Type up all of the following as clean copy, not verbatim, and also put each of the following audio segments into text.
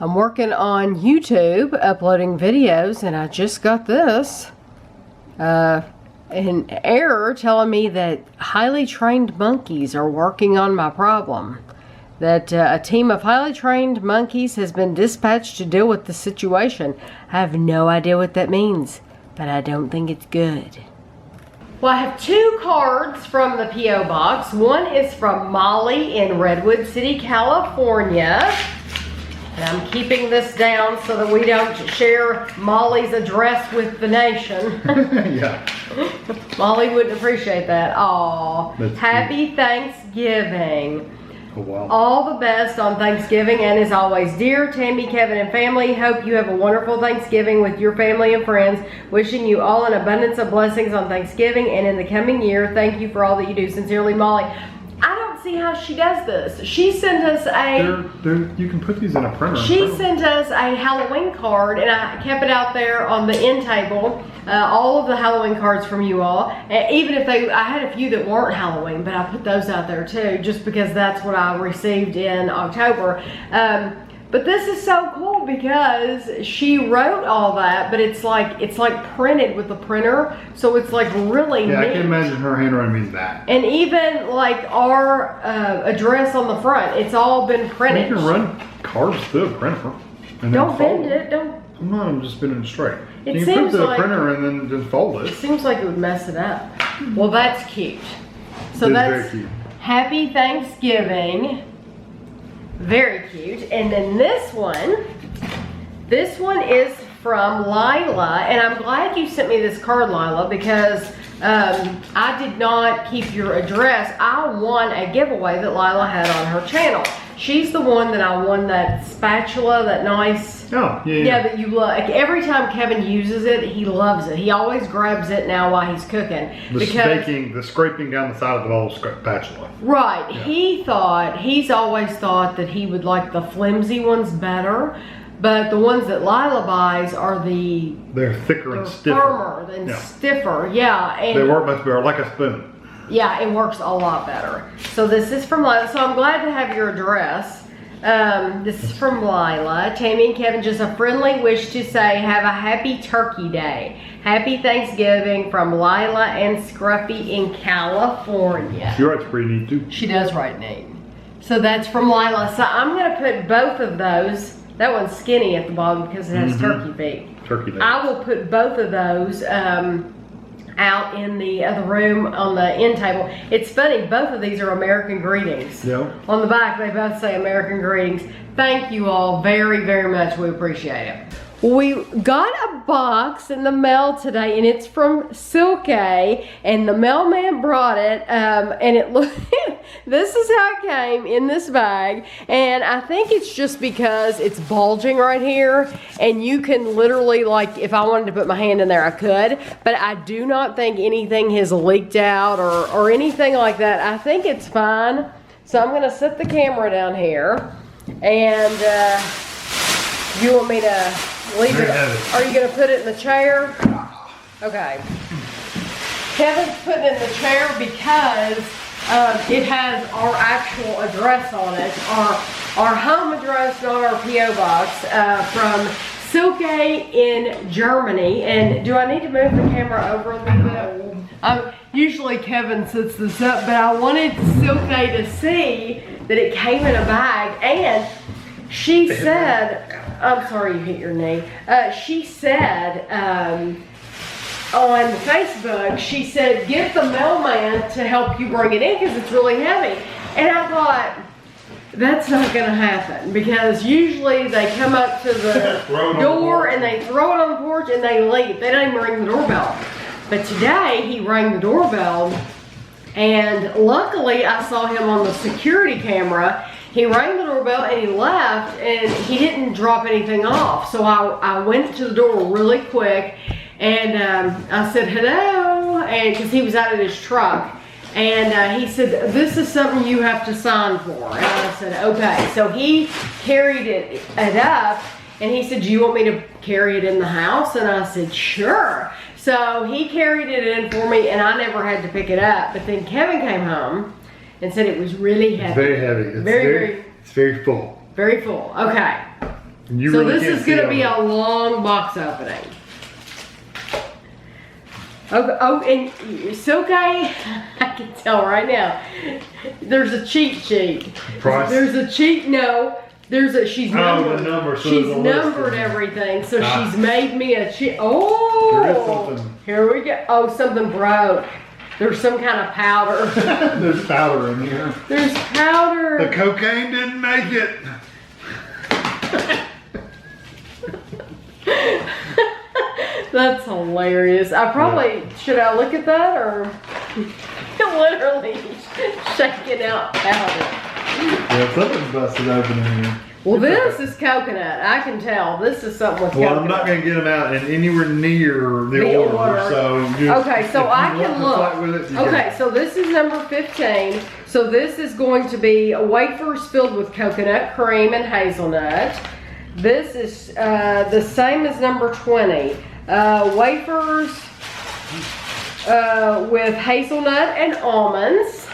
I'm working on YouTube, uploading videos, and I just got this. An error telling me that highly trained monkeys are working on my problem. That a team of highly trained monkeys has been dispatched to deal with the situation. I have no idea what that means, but I don't think it's good. Well, I have 2 cards from the P.O. Box. One is from Molly in Redwood City, California. And I'm keeping this down so that we don't share Molly's address with the nation. Yeah. Molly wouldn't appreciate that. Aw. That's Happy cute. Thanksgiving. Oh, wow. All the best on Thanksgiving, and as always, dear Tami, Kevin, and family, hope you have a wonderful Thanksgiving with your family and friends. Wishing you all an abundance of blessings on Thanksgiving and in the coming year. Thank you for all that you do. Sincerely, Molly. I don't see how she does this. She sent us You can put these in a printer. She sent us a Halloween card, and I kept it out there on the end table. All of the Halloween cards from you all. And even if I had a few that weren't Halloween, but I put those out there too, just because that's what I received in October. But this is so cool because she wrote all that, but it's like printed with the printer, so it's like really neat. I can imagine her handwriting means that. And even like our address on the front, it's all been printed. You can run cards through a printer. And Don't then bend it. Don't. I'm not. I'm just spinning it straight. It you can seems put the like printer and then just fold It it. seems like it would mess it up. Well, that's cute. So It is that's very cute. Happy Thanksgiving. Very cute. And then this one is from Lila, and I'm glad you sent me this card, Lila, because I did not keep your address. I won a giveaway that Lila had on her channel. She's the one that I won that spatula, that nice. Oh, yeah. Yeah, that you love. Like every time Kevin uses it, he loves it. He always grabs it now while he's cooking. The scraping down the side of the bowl spatula. Right. Yeah. He's always thought that he would like the flimsy ones better, but the ones that Lila buys are They're thicker and stiffer. firmer and stiffer. Yeah. And they work much better, like a spoon. yeah, it works a lot better. So this is from Lila. So I'm glad to have your address. This is from Lila. Tami and Kevin, just a friendly wish to say have a happy Turkey Day. Happy Thanksgiving from Lila and Scruffy in California. She writes pretty neat too. She does write neat. So that's from Lila. So I'm going to put both of those. That one's skinny at the bottom because it has turkey feet. Turkey Day. I will put both of those out in the other room on the end table. It's funny, both of these are American greetings. Yeah. On the back, they both say American greetings. Thank you all very, very much. We appreciate it. We got a box in the mail today, and it's from Silke, and the mailman brought it, and it looked, this is how it came in this bag, and I think it's just because it's bulging right here, and you can literally, like, if I wanted to put my hand in there, I could, but I do not think anything has leaked out or anything like that. I think it's fine, so I'm gonna set the camera down here, and you want me to leave it? Are you gonna put it in the chair? Okay. Kevin's putting it in the chair because it has our actual address on it, our home address, not our P.O. box, from Silke in Germany. And do I need to move the camera over a little bit? Usually Kevin sets this up, but I wanted Silke to see that it came in a bag, and she said, I'm sorry you hit your knee. She said on Facebook, she said, get the mailman to help you bring it in because it's really heavy. And I thought, that's not going to happen because usually they come up to the door and they throw it on the porch and they leave. They don't even ring the doorbell. But today he rang the doorbell, and luckily I saw him on the security camera. He rang the doorbell and he left, and he didn't drop anything off. So I went to the door really quick, and I said hello, and because he was out of his truck. And he said, this is something you have to sign for. And I said, okay. So he carried it up, and he said, do you want me to carry it in the house? And I said, sure. So he carried it in for me, and I never had to pick it up. But then Kevin came home and said it was really heavy. It's very heavy. It's very full. Very full. Okay. You So really this can't is going to see be all a long box opening. Oh, and Silke, I can tell right now, there's a cheat sheet. Price? There's a cheat, no. She's numbered. the number, so she's there's a list numbered in there. everything, so Ah. she's made me a cheat. Oh! There is something. Here we go. Oh, something broke. There's some kind of powder. There's powder in here. There's powder. The cocaine didn't make it. That's hilarious. Should I look at that or literally shaking out powder? Yeah, something's busted open in here. Well, this is coconut. I can tell. This is something with Well, coconut. I'm not going to get them out and anywhere near the order, so Okay, so I can look. Okay, so this is number 15. So this is going to be wafers filled with coconut cream and hazelnut. This is the same as number 20. Wafers with hazelnut and almonds,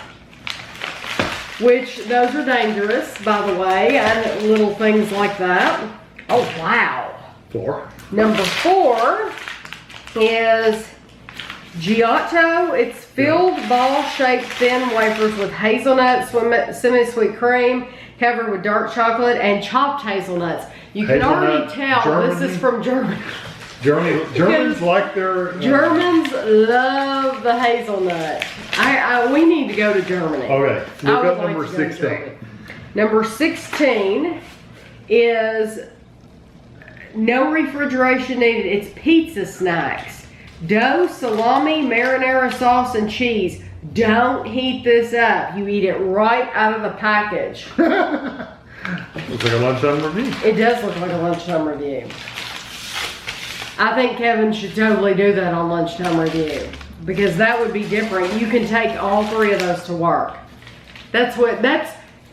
which those are dangerous, by the way, and little things like that. Oh, wow. 4. Number 4 is Giotto. It's filled ball-shaped thin wafers with hazelnut, semi-sweet cream, covered with dark chocolate and chopped hazelnuts. You can already tell this is from Germany. Germans like their... Germans love the hazelnut. We need to go to Germany. Okay, look up number to go to 16. Germany. Number 16 is no refrigeration needed. It's pizza snacks. Dough, salami, marinara sauce, and cheese. Don't heat this up. You eat it right out of the package. Looks like a lunchtime review. It does look like a lunchtime review. I think Kevin should totally do that on lunchtime review because that would be different. You can take all 3 of those to work.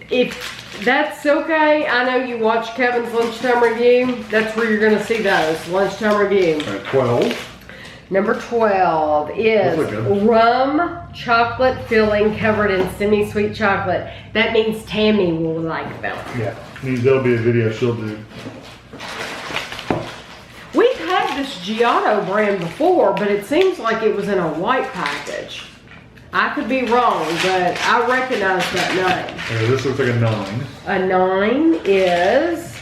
If that's okay, I know you watch Kevin's lunchtime review. That's where you're going to see those, lunchtime review. All right, 12. Number 12 is rum chocolate filling covered in semi-sweet chocolate. That means Tami will like them. Yeah, means there'll be a video she'll do. We've had this Giotto brand before, but it seems like it was in a white package. I could be wrong, but I recognize that name. Okay, this looks like a 9. A 9 is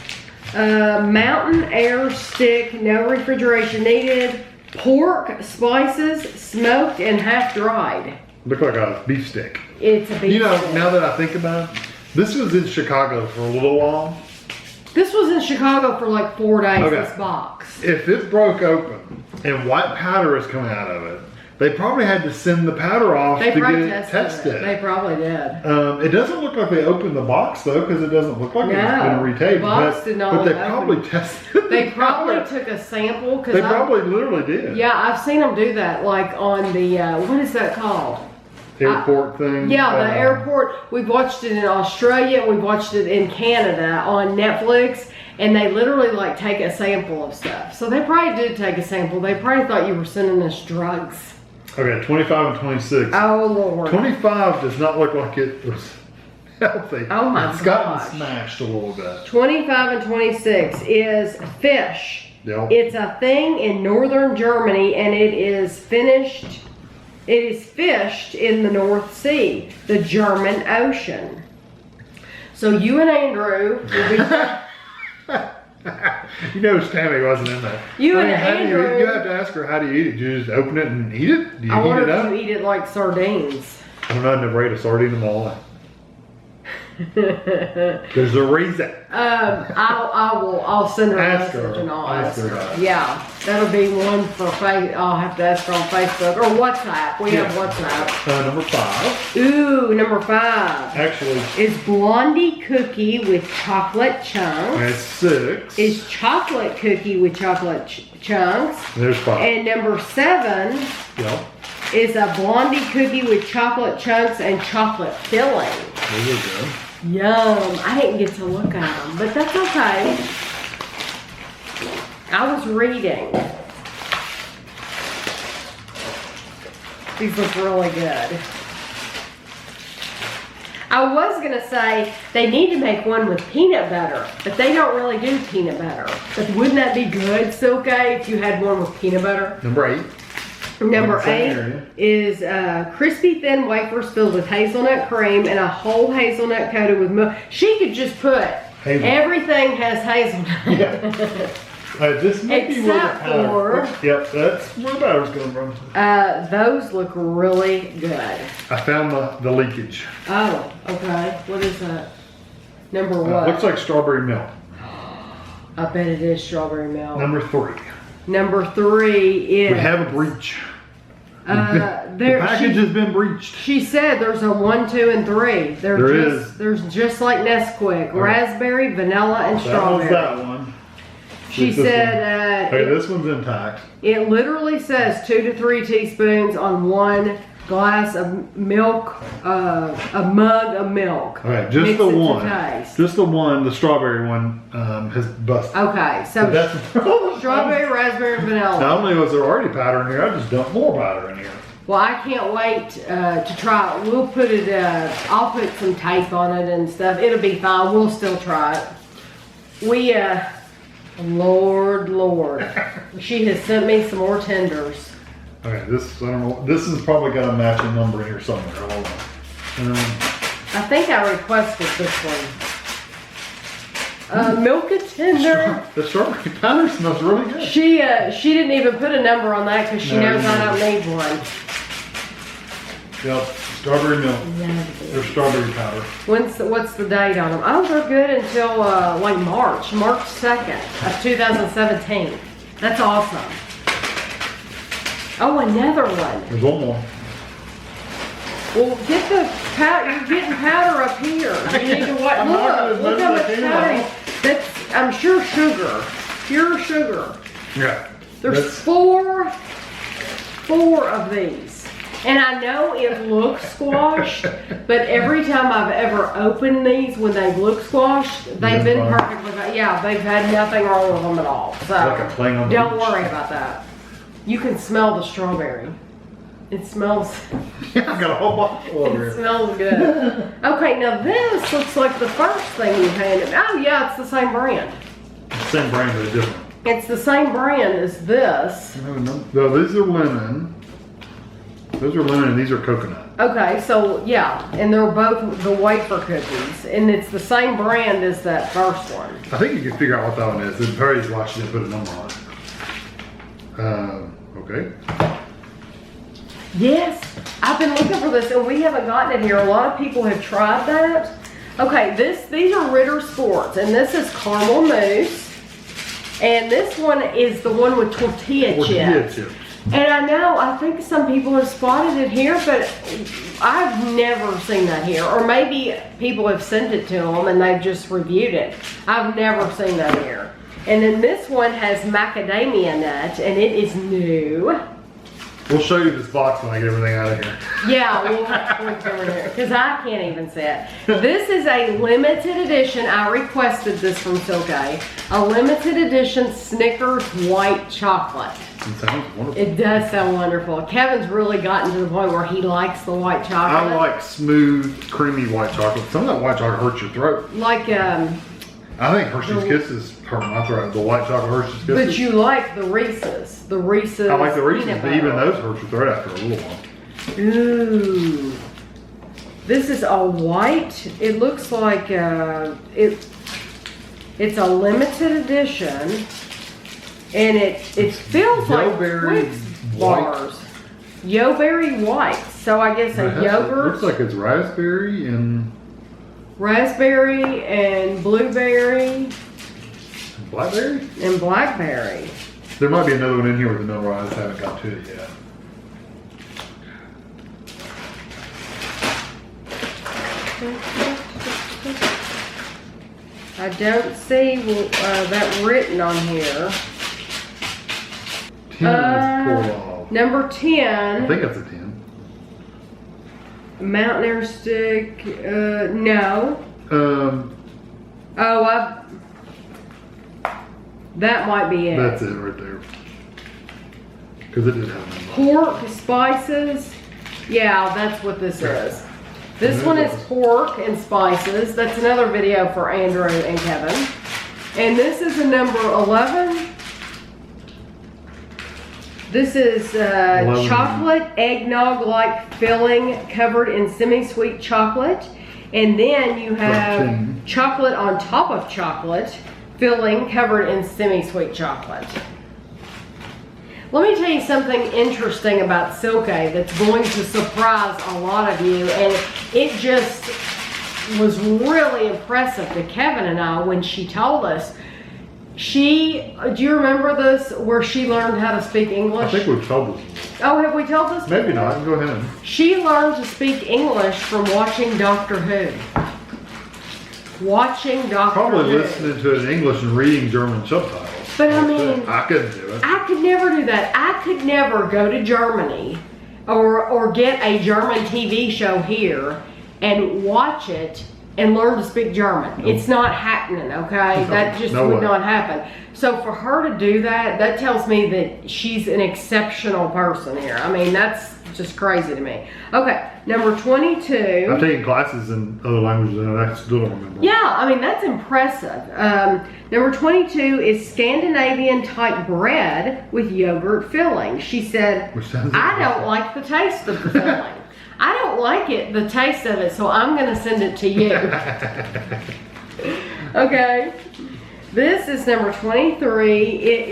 Mountain Air Stick, no refrigeration needed. Pork, spices, smoked and half dried. Look like a beef stick. It's a beef You know, stick. now that I think about it, this was in Chicago for a little while. This was in Chicago for like 4 days, Okay. this box. If it broke open and white powder is coming out of it, they probably had to send the powder off They to get probably it tested tested. it. They probably did. It doesn't look like they opened the box though, because it doesn't look like it's been retaped. The box did not but they look probably open. tested. They the probably powder. took a sample. They probably literally did. Yeah, I've seen them do that, like on the, what is that called? Airport thing. Yeah, the airport. We've watched it in Australia. We've watched it in Canada on Netflix. And they literally like take a sample of stuff. So they probably did take a sample. They probably thought you were sending us drugs. Okay, 25 and 26. Oh, Lord. 25 does not look like it was healthy. Oh, my It's gosh. gotten smashed a little bit. 25 and 26 is fish. Yep. It's a thing in northern Germany and it is finished. It is fished in the North Sea, the German Ocean. So you and Andrew will be... You know Tami wasn't in there. You and how do Andrew- you have to ask her, how do you eat it? Do you just open it and eat it? Do you I heat wonder it if up? you eat it like sardines. I don't know, I've never ate a sardine in my life. There's a reason. I'll send her a Ask message her. and I'll Ask ask her. her. Yeah, that'll be one for I'll have to ask her on Facebook or WhatsApp. We have WhatsApp. Number 5. Ooh, number 5 Actually, is Blondie cookie with chocolate chunks. that's 6. Is chocolate cookie with chocolate chunks. There's 5. And number 7 Yep. is a Blondie cookie with chocolate chunks and chocolate filling. Those are good. Yum. I didn't get to look at them, but that's okay. I was reading. These look really good. I was gonna say they need to make one with peanut butter, but they don't really do peanut butter. But wouldn't that be good, Silke, if you had one with peanut butter? Number 8. Number 8 is crispy thin wafers filled with hazelnut cream and a whole hazelnut coated with milk. She could just put everything has hazelnut. Yeah. This might be where the powder. Yep, that's where the powder's coming from. Those look really good. I found the leakage. Oh, okay. What is that? Number what? Looks like strawberry milk. I bet it is strawberry milk. Number 3. Number 3 is... We have a breach. The package has been breached. She said there's a 1, 2, and 3. There's just like Nesquik. Okay. Raspberry, vanilla, and strawberry. That was that one. She said... okay, this one's intact. It literally says 2 to 3 teaspoons on 1 glass of milk, a mug of milk. Okay, just the one. Just the one, the strawberry one has busted. Okay, so strawberry, raspberry, and vanilla. Not only was there already powder in here, I just dumped more powder in here. Well, I can't wait to try it. We'll put it, I'll put some tape on it and stuff. It'll be fine. We'll still try it. We, Lord. She has sent me some more tenders. Okay, this, I don't know, this has probably got a matching number in here somewhere. Hold on. I think I requested this one. Milk a tender. The strawberry powder smells really good. She didn't even put a number on that because she knows I don't need one. Yep, strawberry milk. They're strawberry powder. What's the date on them? Oh, they're good until like March 2nd of 2017. That's awesome. Oh, another one. There's one more. Well, get the powder. You're getting powder up here. You need to what? Look how much powder. That's, I'm sure, sugar. Pure sugar. Yeah. There's four of these. And I know it looks squashed, but every time I've ever opened these, when they look squashed, they've been perfectly fine. Yeah, they've had nothing wrong with them at all. So like a plane on the don't beach. worry about that. You can smell the strawberry. It smells. Yeah, I've got a whole bottle over here. It smells good. Okay, now this looks like the first thing you handed me. Oh yeah, it's the same brand. Same brand, but different. It's the same brand as this. No, these are lemon. Those are lemon and these are coconut. Okay, so yeah, and they're both the wafer cookies, and it's the same brand as that first one. I think you can figure out what that one is. It's very easy watching it put a number on it. Okay. Yes, I've been looking for this, and we haven't gotten it here. A lot of people have tried that. Okay, these are Ritter Sports, and this is caramel mousse, and this one is the one with tortilla chips. And I think some people have spotted it here, but I've never seen that here. Or maybe people have sent it to them and they've just reviewed it. I've never seen that here. And then this one has macadamia nut, and it is new. We'll show you this box when I get everything out of here. Yeah, we'll come in here, because I can't even see it. This is a limited edition. I requested this from Silke. A limited edition Snickers white chocolate. It sounds wonderful. It does sound wonderful. Kevin's really gotten to the point where he likes the white chocolate. I like smooth, creamy white chocolate. Some of that white chocolate hurts your throat. Like, I think Hershey's Kisses hurt my throat. The white chocolate Hershey's Kisses. But you like the Reese's. The Reese's. I like the Reese's, but even those hurt your throat after a little while. Ooh. This is a white. It looks like it's a limited edition. And it feels like Twix bars. Yo-berry white. So I guess a yogurt. It looks like it's raspberry and blueberry. Blackberry? And blackberry. There might be another one in here with a number. I just haven't got to it yet. I don't see that written on here. 10 is pulled off. Number 10. I think that's a 10. Mountain Air Stick. No. That might be it. That's it right there. Because it did have a number. Pork spices. Yeah, that's what this is. This one is pork and spices. That's another video for Andrew and Kevin. And this is a number 11. This is chocolate eggnog-like filling covered in semi-sweet chocolate. And then you have chocolate on top of chocolate filling covered in semi-sweet chocolate. Let me tell you something interesting about Silke that's going to surprise a lot of you, and it just was really impressive to Kevin and I when she told us. Do you remember this, where she learned how to speak English? I think we've told this. Oh, have we told this? Maybe not, go ahead. She learned to speak English from watching Doctor Who. Watching Doctor Who. Probably listening to it in English and reading German subtitles. But I mean, I couldn't do it. I could never do that. I could never go to Germany or get a German TV show here and watch it and learn to speak German. Nope. It's not happening, okay? No, that just would not happen. So for her to do that, that tells me that she's an exceptional person here. I mean, that's just crazy to me. Okay, number 22. I've taken classes in other languages and I still don't remember. Yeah, I mean, that's impressive. Number 22 is Scandinavian type bread with yogurt filling. She said, I don't like the taste of the filling. I don't like the taste of it, so I'm going to send it to you. Okay. This is number 23. It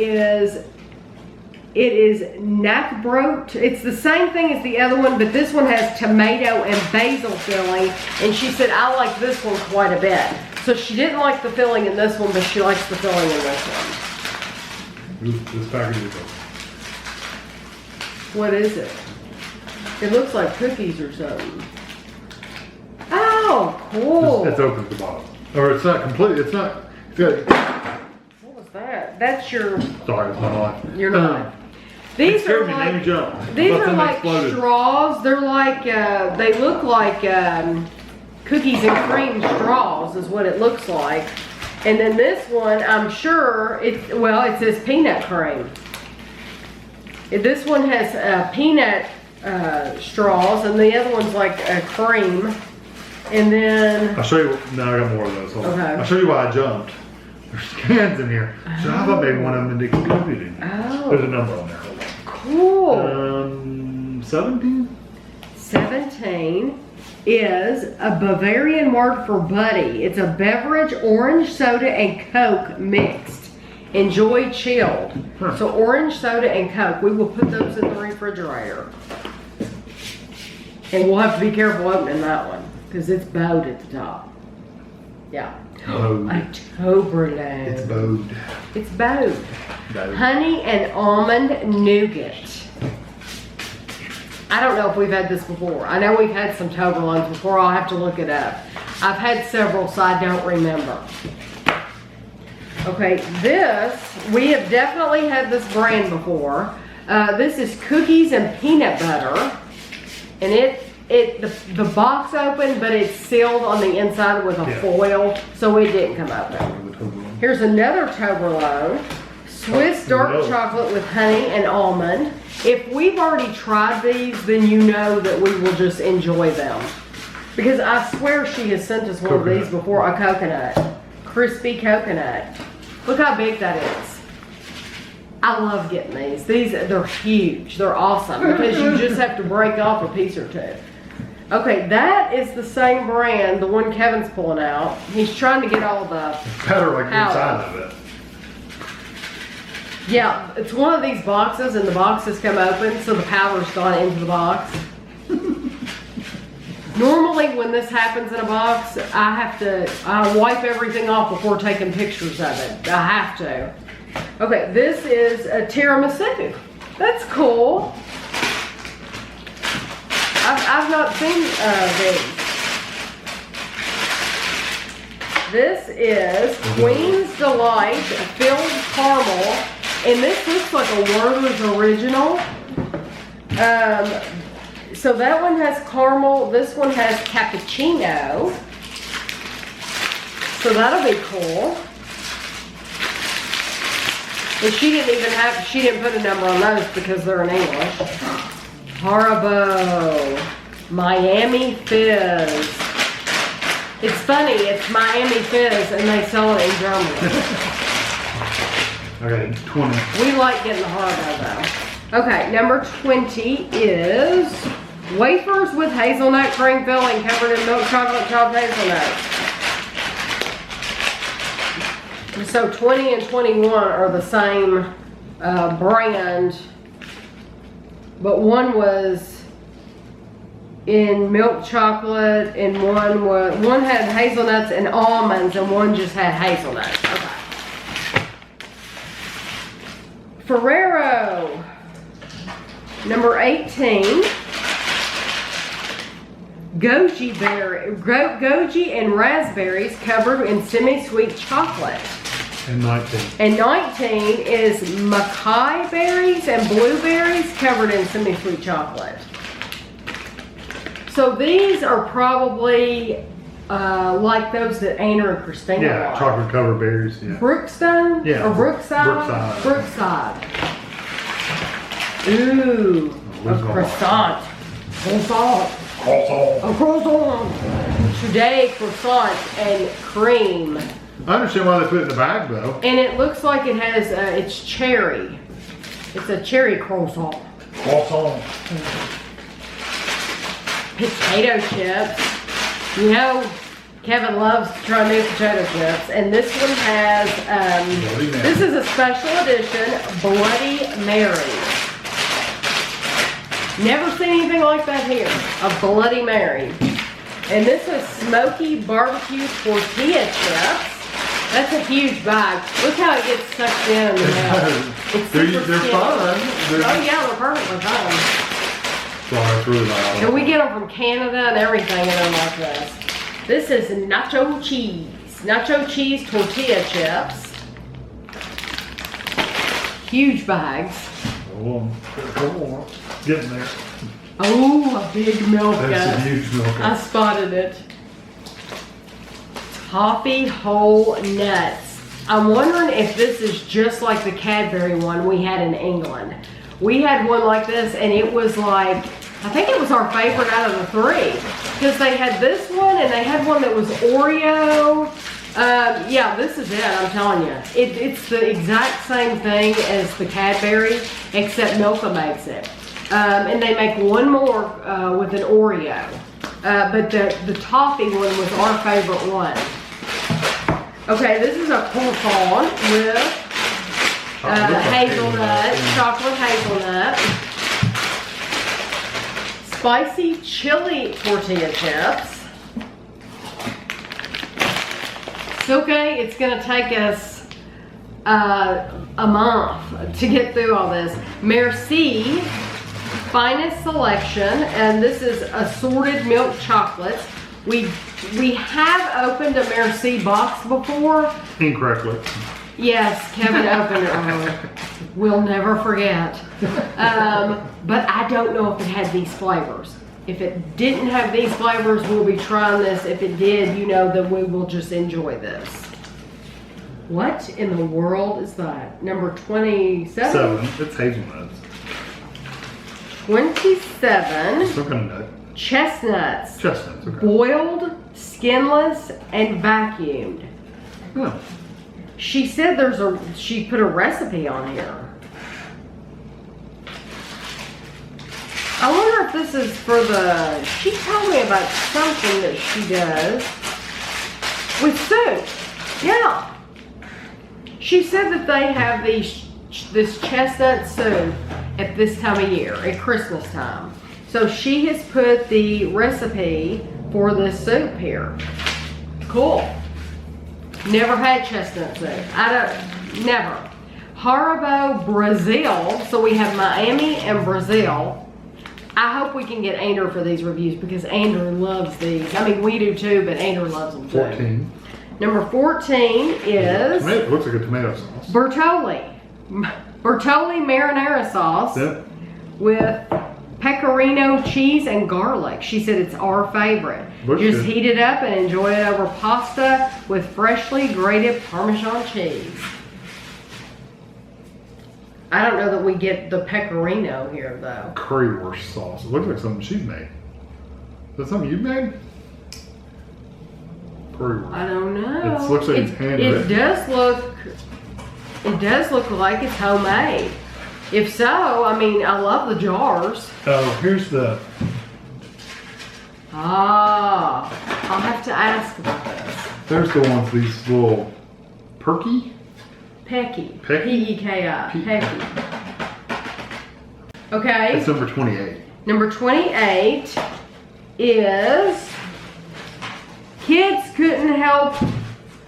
is knacbrot. It's the same thing as the other one, but this one has tomato and basil filling. And she said, I like this one quite a bit. So she didn't like the filling in this one, but she likes the filling in this one. This package is open. What is it? It looks like cookies or something. Oh, cool. It's open at the bottom. Or it's not complete. It's not. It's got, what was that? That's your. Sorry, it's not on. You're not. These are like. These are like straws. They're like. They look like cookies and cream straws, is what it looks like. And then this one, I'm sure it says peanut cream. This one has peanut straws, and the other one's like a cream. And then I'll show you. No, I got more of those. Hold on. Okay. I'll show you why I jumped. There's cans in here. So I thought maybe one of them excluded. Oh. There's a number on there. Cool. 17? 17 is a Bavarian word for buddy. It's a beverage, orange soda and Coke mixed. Enjoy chilled. Huh. So orange soda and Coke. We will put those in the refrigerator. And we'll have to be careful opening that one because it's bowed at the top. Yeah. Bowed. Octoberland. It's bowed. It's bowed. Honey and almond nougat. I don't know if we've had this before. I know we've had some Toblerones before. I'll have to look it up. I've had several, so I don't remember. Okay, we have definitely had this brand before. This is cookies and peanut butter. And the box opened, but it's sealed on the inside with a foil, so it didn't come open. Here's another Toblerone. Swiss dark chocolate with honey and almond. If we've already tried these, then you know that we will just enjoy them. Because I swear she has sent us one of these before, a coconut. Crispy coconut. Look how big that is. I love getting these. They're huge. They're awesome because you just have to break off a piece or two. Okay, that is the same brand, the one Kevin's pulling out. He's trying to get all the powder like the inside of it. Yeah, it's one of these boxes and the box has come open, so the powder's gone into the box. Normally when this happens in a box, I wipe everything off before taking pictures of it. I have to. Okay, this is a tiramisu. That's cool. I've not seen these. This is Queen's Delight filled caramel, and this looks like a Werther's original. So that one has caramel. This one has cappuccino. So that'll be cool. And she didn't put a number on those because they're in English. Haribo. Miami Fizz. It's funny, it's Miami Fizz and they sell it in Germany. Okay, 20. We like getting the Haribo though. Okay, number 20 is wafers with hazelnut cream filling covered in milk chocolate chopped hazelnuts. So 20 and 21 are the same brand, but one was in milk chocolate and one had hazelnuts and almonds and one just had hazelnuts. Okay. Ferrero, number 18. Goji and raspberries covered in semi-sweet chocolate. And 19. And 19 is Mackay berries and blueberries covered in semi-sweet chocolate. So these are probably like those that Anna and Christina like. Chocolate covered berries. Yeah. Brookstone? Yeah. Or Brookside? Brookside. Ooh, a croissant. A croissant. Today, croissant and cream. I understand why they put it in the bag though. And it looks like it has, it's cherry. It's a cherry croissant. Croissant. Potato chips. You know, Kevin loves to try new potato chips. And this one has, this is a special edition Bloody Mary. Never seen anything like that here. A Bloody Mary. And this is smoky barbecue tortilla chips. That's a huge bag. Look how it gets sucked in the mouth. It's They're fun. Oh yeah, they're perfectly fun. Sorry, it's really loud. And we get them from Canada and everything in them like this. This is nacho cheese. Nacho cheese tortilla chips. Huge bags. Come on. Get in there. Oh, a big milk. That's a huge milk. I spotted it. Toffee whole nuts. I'm wondering if this is just like the Cadbury one we had in England. We had one like this and it was like, I think it was our favorite out of the three. Because they had this one and they had one that was Oreo. Yeah, this is it, I'm telling you. It's the exact same thing as the Cadbury, except Milka makes it. And they make one more with an Oreo. But the toffee one was our favorite one. Okay, this is a croissant with hazelnut, chocolate hazelnut. Spicy chili tortilla chips. It's okay, it's gonna take us a month to get through all this. Merci, finest selection, and this is assorted milk chocolates. We have opened a Merci box before. Incorrectly. Yes, Kevin opened it. We'll never forget. But I don't know if it had these flavors. If it didn't have these flavors, we'll be trying this. If it did, you know that we will just enjoy this. What in the world is that? Number 27? It's hazelnuts. 27. Some kind of nut. Chestnuts. Chestnuts, okay. Boiled, skinless, and vacuumed. Yeah. She said she put a recipe on here. I wonder if this is for she told me about something that she does with soup. Yeah. She said that they have this chestnut soup at this time of year, at Christmas time. So she has put the recipe for this soup here. Cool. Never had chestnut soup. Never. Haribo Brazil. So we have Miami and Brazil. I hope we can get Andrew for these reviews because Andrew loves these. I mean, we do too, but Andrew loves them too. 14. Number 14 is... It looks like a tomato sauce. Bertolli. Bertolli marinara sauce. Yep. With pecorino cheese and garlic. She said it's our favorite. Just heat it up and enjoy it over pasta with freshly grated Parmesan cheese. I don't know that we get the pecorino here though. Currywurst sauce. It looks like something she's made. that something you made? Currywurst. I don't know. It looks like it's handwritten. It does look like it's homemade. If so, I mean, I love the jars. Oh, here's the... Ah, I'll have to ask about this. There's the ones, these little Pecky? Pecky. Pecky? P-E-K-I. Pecky. Okay. It's number 28. Number 28 is kids couldn't help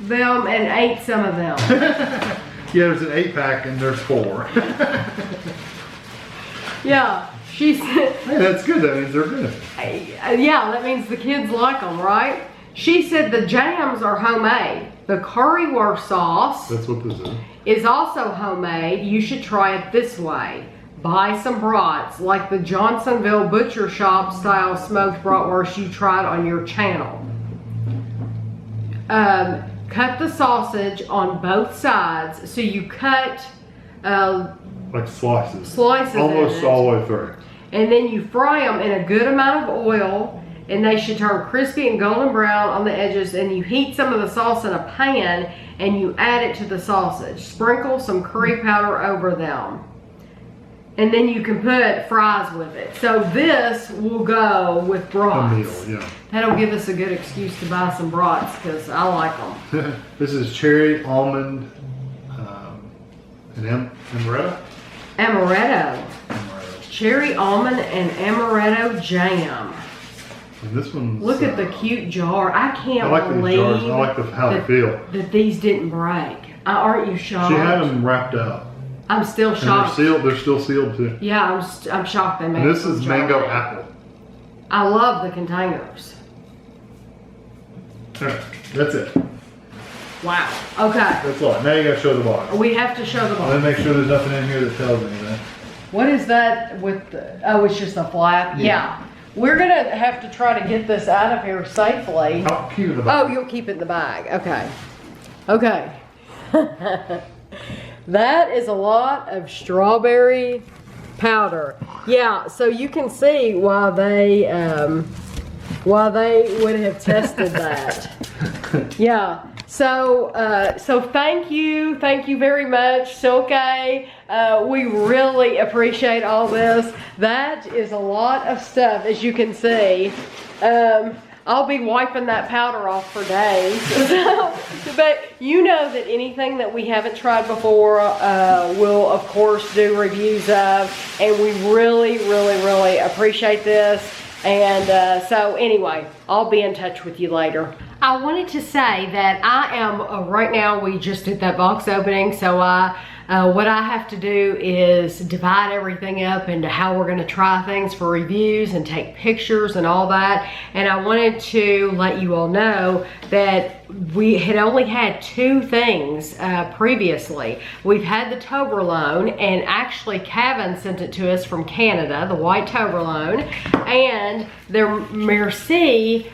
them and ate some of them. Yeah, there's an 8-pack and there's 4. Yeah, she said. Hey, that's good. That means they're good. Yeah, that means the kids like them, right? She said the jams are homemade. The currywurst sauce That's what this is also homemade. You should try it this way. Buy some brats, like the Johnsonville Butcher Shop style smoked bratwurst you tried on your channel. Cut the sausage on both sides. So you cut like slices. Slices almost in it. all the way through. And then you fry them in a good amount of oil, and they should turn crispy and golden brown on the edges. And you heat some of the sauce in a pan and you add it to the sausage. Sprinkle some curry powder over them. And then you can put fries with it. So this will go with brats. A meal, yeah. That'll give us a good excuse to buy some brats because I like them. This is cherry, almond, and amaretto? Amaretto. Cherry, almond, and amaretto jam. And this one's... Look at the cute jar. I can't I like believe these jars. I like how they feel. that these didn't break. Aren't you shocked? She had them wrapped up. I'm still And shocked. they're sealed. They're still sealed too. Yeah, I'm shocked they made And this some is jar. mango apple. I love the containers. All right, that's it. Wow. Okay. That's all. Now you gotta show the box. We have to show the Let box. me make sure there's nothing in here that tells anything. What is that with the, oh, it's just a flap? Yeah. We're gonna have to try to get this out of here safely. I'll keep it in the box. Oh, you'll keep it in the bag. Okay. Okay. That is a lot of strawberry powder. Yeah, so you can see why they would have tested that. Yeah. So thank you very much, Silke. We really appreciate all this. That is a lot of stuff, as you can see. I'll be wiping that powder off for days. But you know that anything that we haven't tried before, we'll of course do reviews of, and we really, really, really appreciate this. And so anyway, I'll be in touch with you later. I wanted to say that I am, right now we just did that box opening, so what I have to do is divide everything up into how we're gonna try things for reviews and take pictures and all that. And I wanted to let you all know that we had only had 2 things previously. We've had the Toblerone, and actually Kevin sent it to us from Canada, the white Toblerone, and their Merci,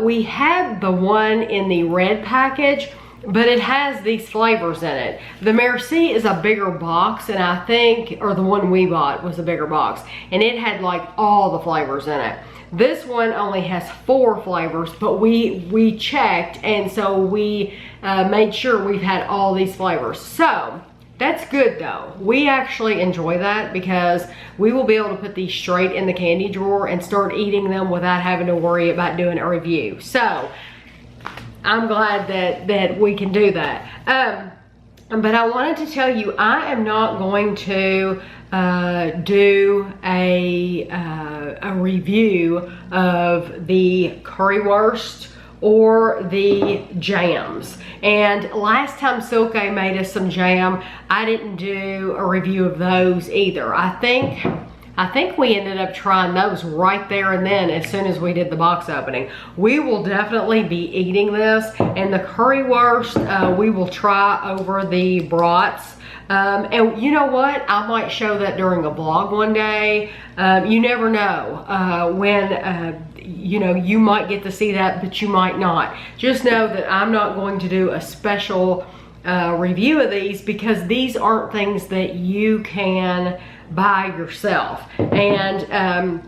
we had the one in the red package, but it has these flavors in it. The Merci is a bigger box, and I think, or the one we bought was a bigger box, and it had like all the flavors in it. This one only has 4 flavors, but we checked, and so we made sure we've had all these flavors. So that's good though. We actually enjoy that because we will be able to put these straight in the candy drawer and start eating them without having to worry about doing a review. So I'm glad that we can do that. But I wanted to tell you, I am not going to do a review of the currywurst or the jams. And last time Silke made us some jam, I didn't do a review of those either. I think we ended up trying those right there and then as soon as we did the box opening. We will definitely be eating this, and the currywurst we will try over the brats. And you know what? I might show that during a vlog one day. You never know when, you know, you might get to see that, but you might not. Just know that I'm not going to do a special review of these because these aren't things that you can buy yourself. And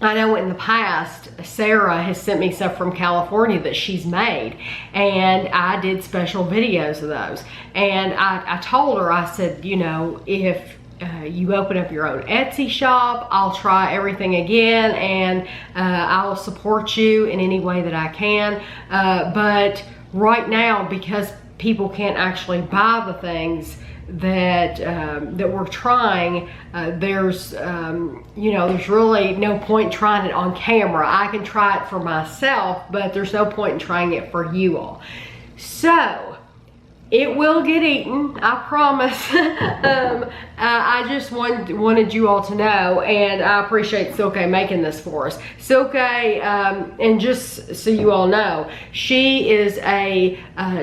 I know in the past, Sarah has sent me stuff from California that she's made, and I did special videos of those. And I told her, I said, you know, if you open up your own Etsy shop, I'll try everything again, and I'll support you in any way that I can. But right now, because people can't actually buy the things that that we're trying, there's you know, there's really no point trying it on camera. I can try it for myself, but there's no point in trying it for you all. So it will get eaten, I promise. I just wanted you all to know, and I appreciate Silke making this for us. Silke, and just so you all know, she is a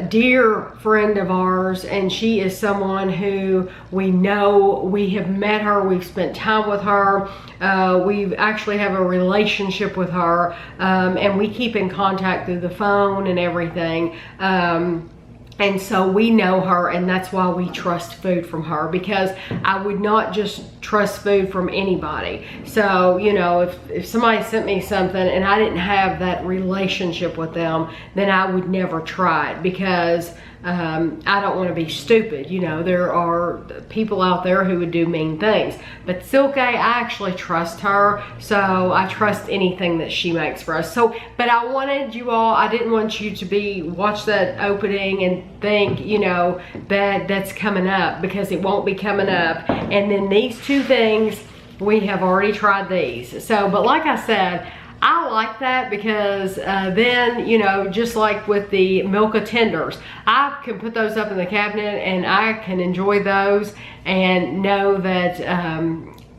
dear friend of ours, and she is someone who we know. We have met her, we've spent time with her, we actually have a relationship with her, and we keep in contact through the phone and everything. And so we know her, and that's why we trust food from her, because I would not just trust food from anybody. So, you know, if somebody sent me something and I didn't have that relationship with them, then I would never try it, because I don't want to be stupid. You know, there are people out there who would do mean things. But Silke, I actually trust her, so I trust anything that she makes for us. So, but I wanted you all, I didn't want you to watch that opening and think, you know, that's coming up, because it won't be coming up. And then these two things, we have already tried these. So, but like I said, I like that, because then, you know, just like with the Milka tenders, I can put those up in the cabinet and I can enjoy those and know that,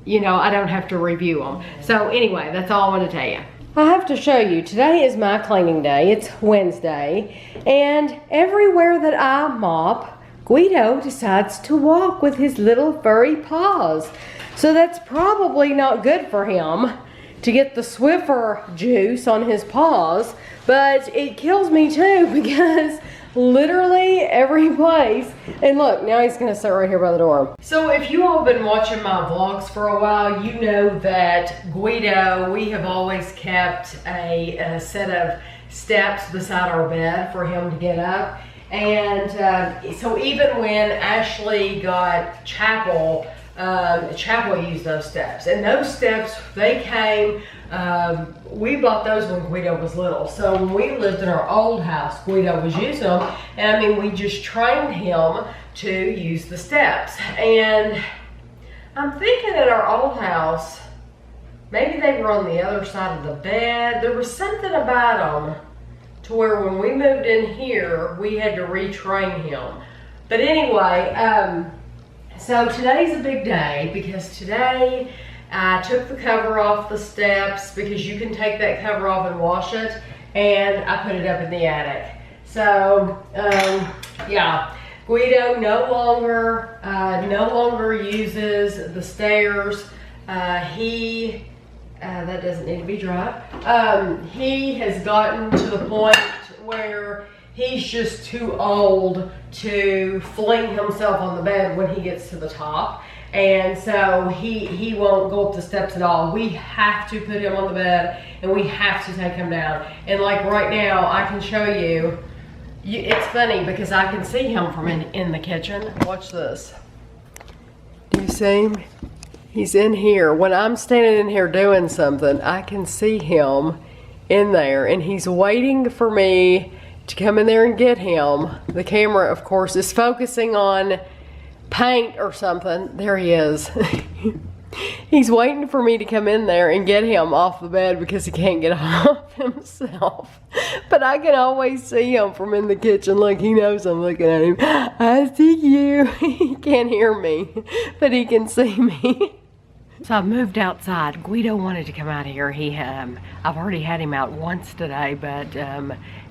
you know, I don't have to review them. So anyway, that's all I want to tell you. I have to show you, today is my cleaning day. It's Wednesday, and everywhere that I mop, Guido decides to walk with his little furry paws. So that's probably not good for him to get the Swiffer juice on his paws, but it kills me too, because literally every place, and look, now he's gonna sit right here by the door. So if you all have been watching my vlogs for a while, you know that Guido, we have always kept a set of steps beside our bed for him to get up. And so even when Ashley got Chapel, Chapel used those steps, and those steps, they came, we bought those when Guido was little. So when we lived in our old house, Guido was using them, and I mean, we just trained him to use the steps. And I'm thinking at our old house, maybe they were on the other side of the bed. There was something about them to where when we moved in here, we had to retrain him. But anyway, so today's a big day, because today I took the cover off the steps, because you can take that cover off and wash it, and I put it up in the attic. So yeah, Guido no longer uses the stairs. He that doesn't need to be dry. He has gotten to the point where he's just too old to fling himself on the bed when he gets to the top. And so he won't go up the steps at all. We have to put him on the bed, and we have to take him down. And like right now, I can show you, it's funny because I can see him from in the kitchen. Watch this. Do you see him? He's in here. When I'm standing in here doing something, I can see him in there, and he's waiting for me to come in there and get him. The camera, of course, is focusing on paint or something. There he is. He's waiting for me to come in there and get him off the bed, because he can't get off himself. But I can always see him from in the kitchen. Look, he knows I'm looking at him. I see you. He can't hear me, but he can see me. So I've moved outside. Guido wanted to come out here. I've already had him out once today, but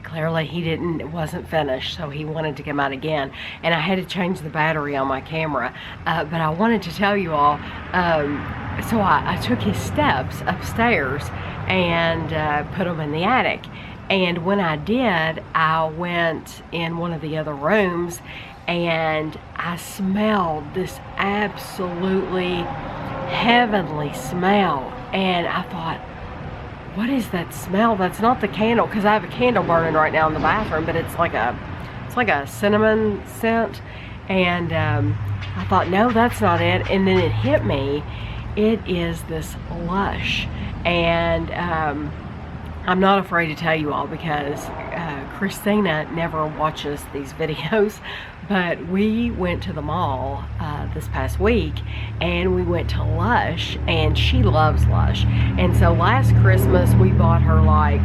clearly it wasn't finished, so he wanted to come out again. And I had to change the battery on my camera. But I wanted to tell you all, so I took his steps upstairs and put them in the attic. And when I did, I went in one of the other rooms, and I smelled this absolutely heavenly smell. And I thought, what is that smell? That's not the candle, because I have a candle burning right now in the bathroom, but it's like a cinnamon scent. And I thought, no, that's not it. And then it hit me. It is this Lush. And I'm not afraid to tell you all, because Christina never watches these videos, but we went to the mall this past week, and we went to Lush, and she loves Lush. And so last Christmas we bought her, like,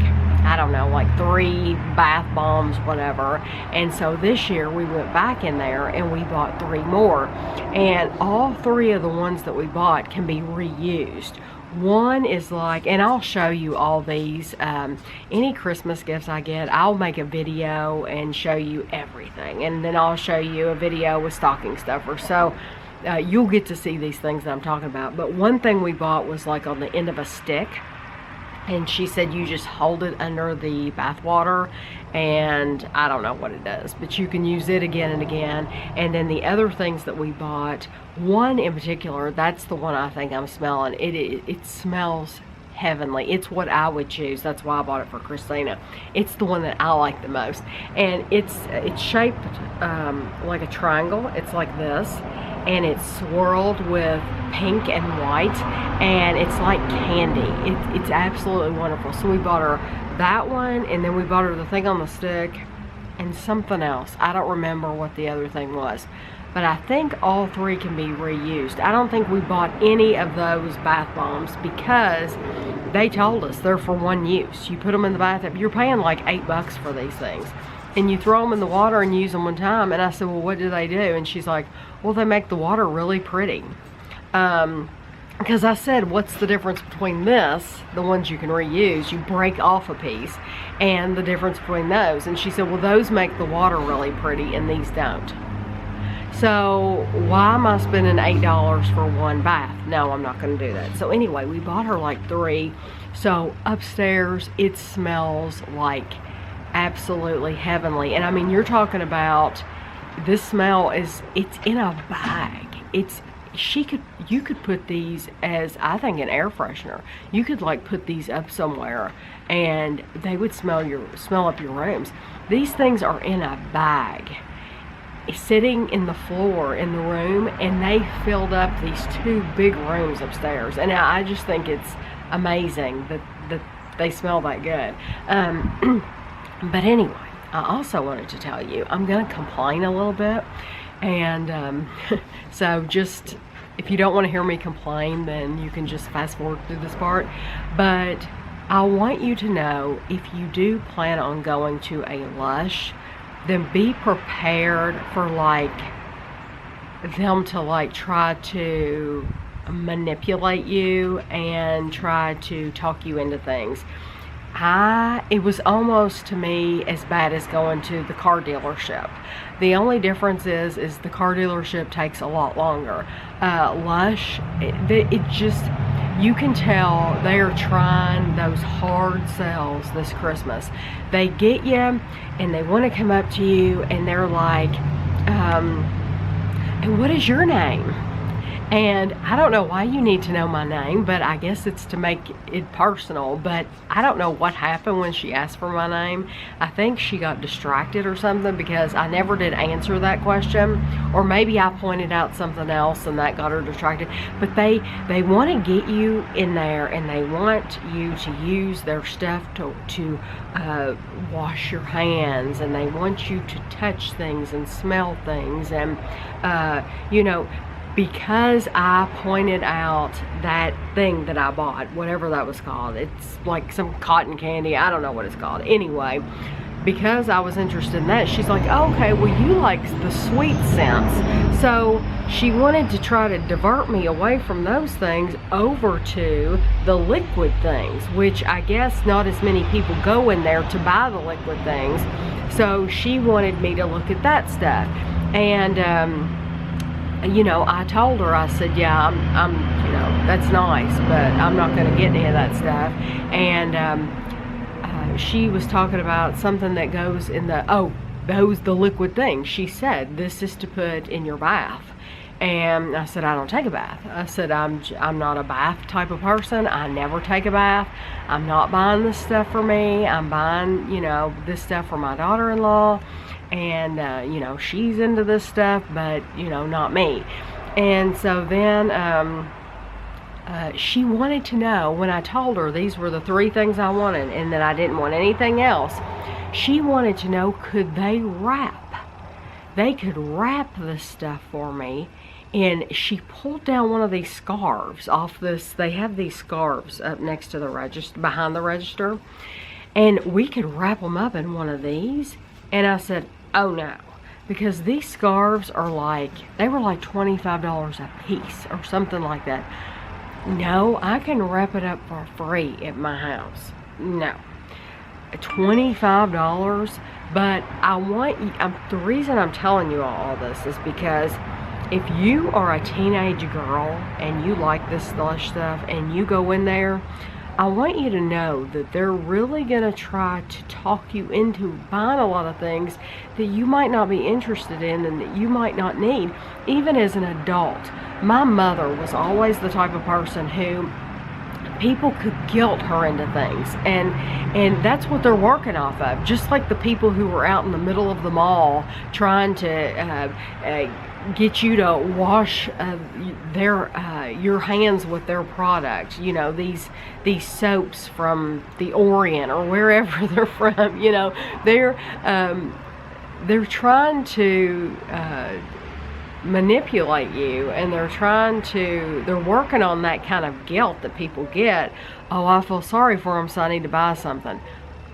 I don't know, like 3 bath bombs, whatever. And so this year we went back in there and we bought 3 more. And all 3 of the ones that we bought can be reused. One is like, and I'll show you all these, any Christmas gifts I get, I'll make a video and show you everything. And then I'll show you a video with stocking stuffers. So you'll get to see these things that I'm talking about. But one thing we bought was like on the end of a stick. And she said you just hold it under the bath water, and I don't know what it does, but you can use it again and again. And then the other things that we bought, one in particular, that's the one I think I'm smelling. It smells heavenly. It's what I would choose. That's why I bought it for Christina. It's the one that I like the most. And it's shaped like a triangle. It's like this. And it's swirled with pink and white, and it's like candy. It's absolutely wonderful. So we bought her that one, and then we bought her the thing on the stick and something else. I don't remember what the other thing was, but I think all 3 can be reused. I don't think we bought any of those bath bombs, because they told us they're for one use. You put them in the bathtub. You're paying like $8 for these things. And you throw them in the water and use them one time. And I said, well, what do they do? And she's like, well, they make the water really pretty. Because I said, what's the difference between this, the ones you can reuse, you break off a piece, and the difference between those? And she said, well, those make the water really pretty and these don't. So why am I spending $8 for one bath? No, I'm not going to do that. So anyway, we bought her like 3. So upstairs, it smells like absolutely heavenly. And I mean, you're talking about, this smell is, it's in a bag. You could put these as, I think, an air freshener. You could like put these up somewhere and they would smell up your rooms. These things are in a bag, sitting in the floor in the room, and they filled up these 2 big rooms upstairs. And I just think it's amazing that they smell that good. But anyway, I also wanted to tell you, I'm going to complain a little bit. And so just, if you don't want to hear me complain, then you can just fast forward through this part. But I want you to know, if you do plan on going to a Lush, then be prepared for like them to like try to manipulate you and try to talk you into things. It was almost to me as bad as going to the car dealership. The only difference is the car dealership takes a lot longer. Lush, it just, you can tell they are trying those hard sells this Christmas. They get you and they want to come up to you and they're like, and what is your name? And I don't know why you need to know my name, but I guess it's to make it personal. But I don't know what happened when she asked for my name. I think she got distracted or something, because I never did answer that question. Or maybe I pointed out something else and that got her distracted. But they want to get you in there, and they want you to use their stuff to wash your hands, and they want you to touch things and smell things. And, you know, because I pointed out that thing that I bought, whatever that was called, it's like some cotton candy, I don't know what it's called. Anyway, because I was interested in that, she's like, oh, okay, well, you like the sweet scents. So she wanted to try to divert me away from those things over to the liquid things, which I guess not as many people go in there to buy the liquid things. So she wanted me to look at that stuff. And you know, I told her, I said, yeah, I'm you know, that's nice, but I'm not going to get any of that stuff. And she was talking about something that goes in the, the liquid thing. She said, this is to put in your bath. And I said, I don't take a bath. I said, I'm not a bath type of person. I never take a bath. I'm not buying this stuff for me. I'm buying, you know, this stuff for my daughter-in-law. And, you know, she's into this stuff, but, you know, not me. And so then she wanted to know, when I told her these were the 3 things I wanted and that I didn't want anything else, she wanted to know, could they wrap? They could wrap this stuff for me. And she pulled down one of these scarves off this. They have these scarves up next to the register, behind the register. And we could wrap them up in one of these. And I said, oh no. Because these scarves are like, they were like $25 a piece or something like that. No, I can wrap it up for free at my house. No. $25. But I want you, the reason I'm telling you all this is because if you are a teenage girl and you like this Lush stuff and you go in there, I want you to know that they're really going to try to talk you into buying a lot of things that you might not be interested in and that you might not need, even as an adult. My mother was always the type of person who people could guilt her into things, and that's what they're working off of. Just like the people who were out in the middle of the mall trying to get you to wash your hands with their product. You know, these soaps from the Orient or wherever they're from. You know, they're trying to manipulate you, and they're working on that kind of guilt that people get. Oh, I feel sorry for them, so I need to buy something.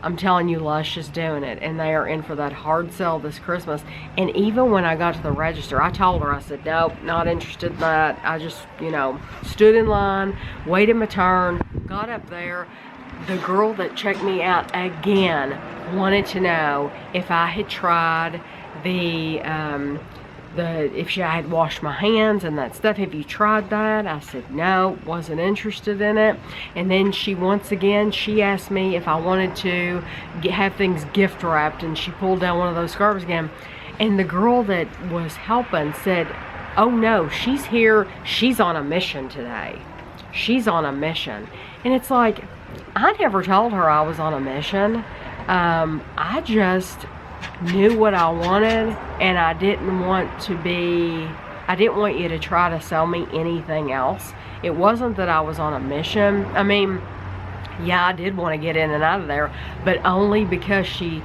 I'm telling you, Lush is doing it, and they are in for that hard sell this Christmas. And even when I got to the register, I told her, I said, nope, not interested in that. I just, you know, stood in line, waited my turn, got up there. The girl that checked me out again wanted to know if I had tried if I had washed my hands and that stuff. Have you tried that? I said no, wasn't interested in it. And then she asked me if I wanted to have things gift wrapped, and she pulled down one of those scarves again. And the girl that was helping said, oh no, she's here, she's on a mission today. She's on a mission. And it's like, I never told her I was on a mission. I just knew what I wanted, and I didn't want you to try to sell me anything else. It wasn't that I was on a mission. I mean, yeah, I did want to get in and out of there, but only because she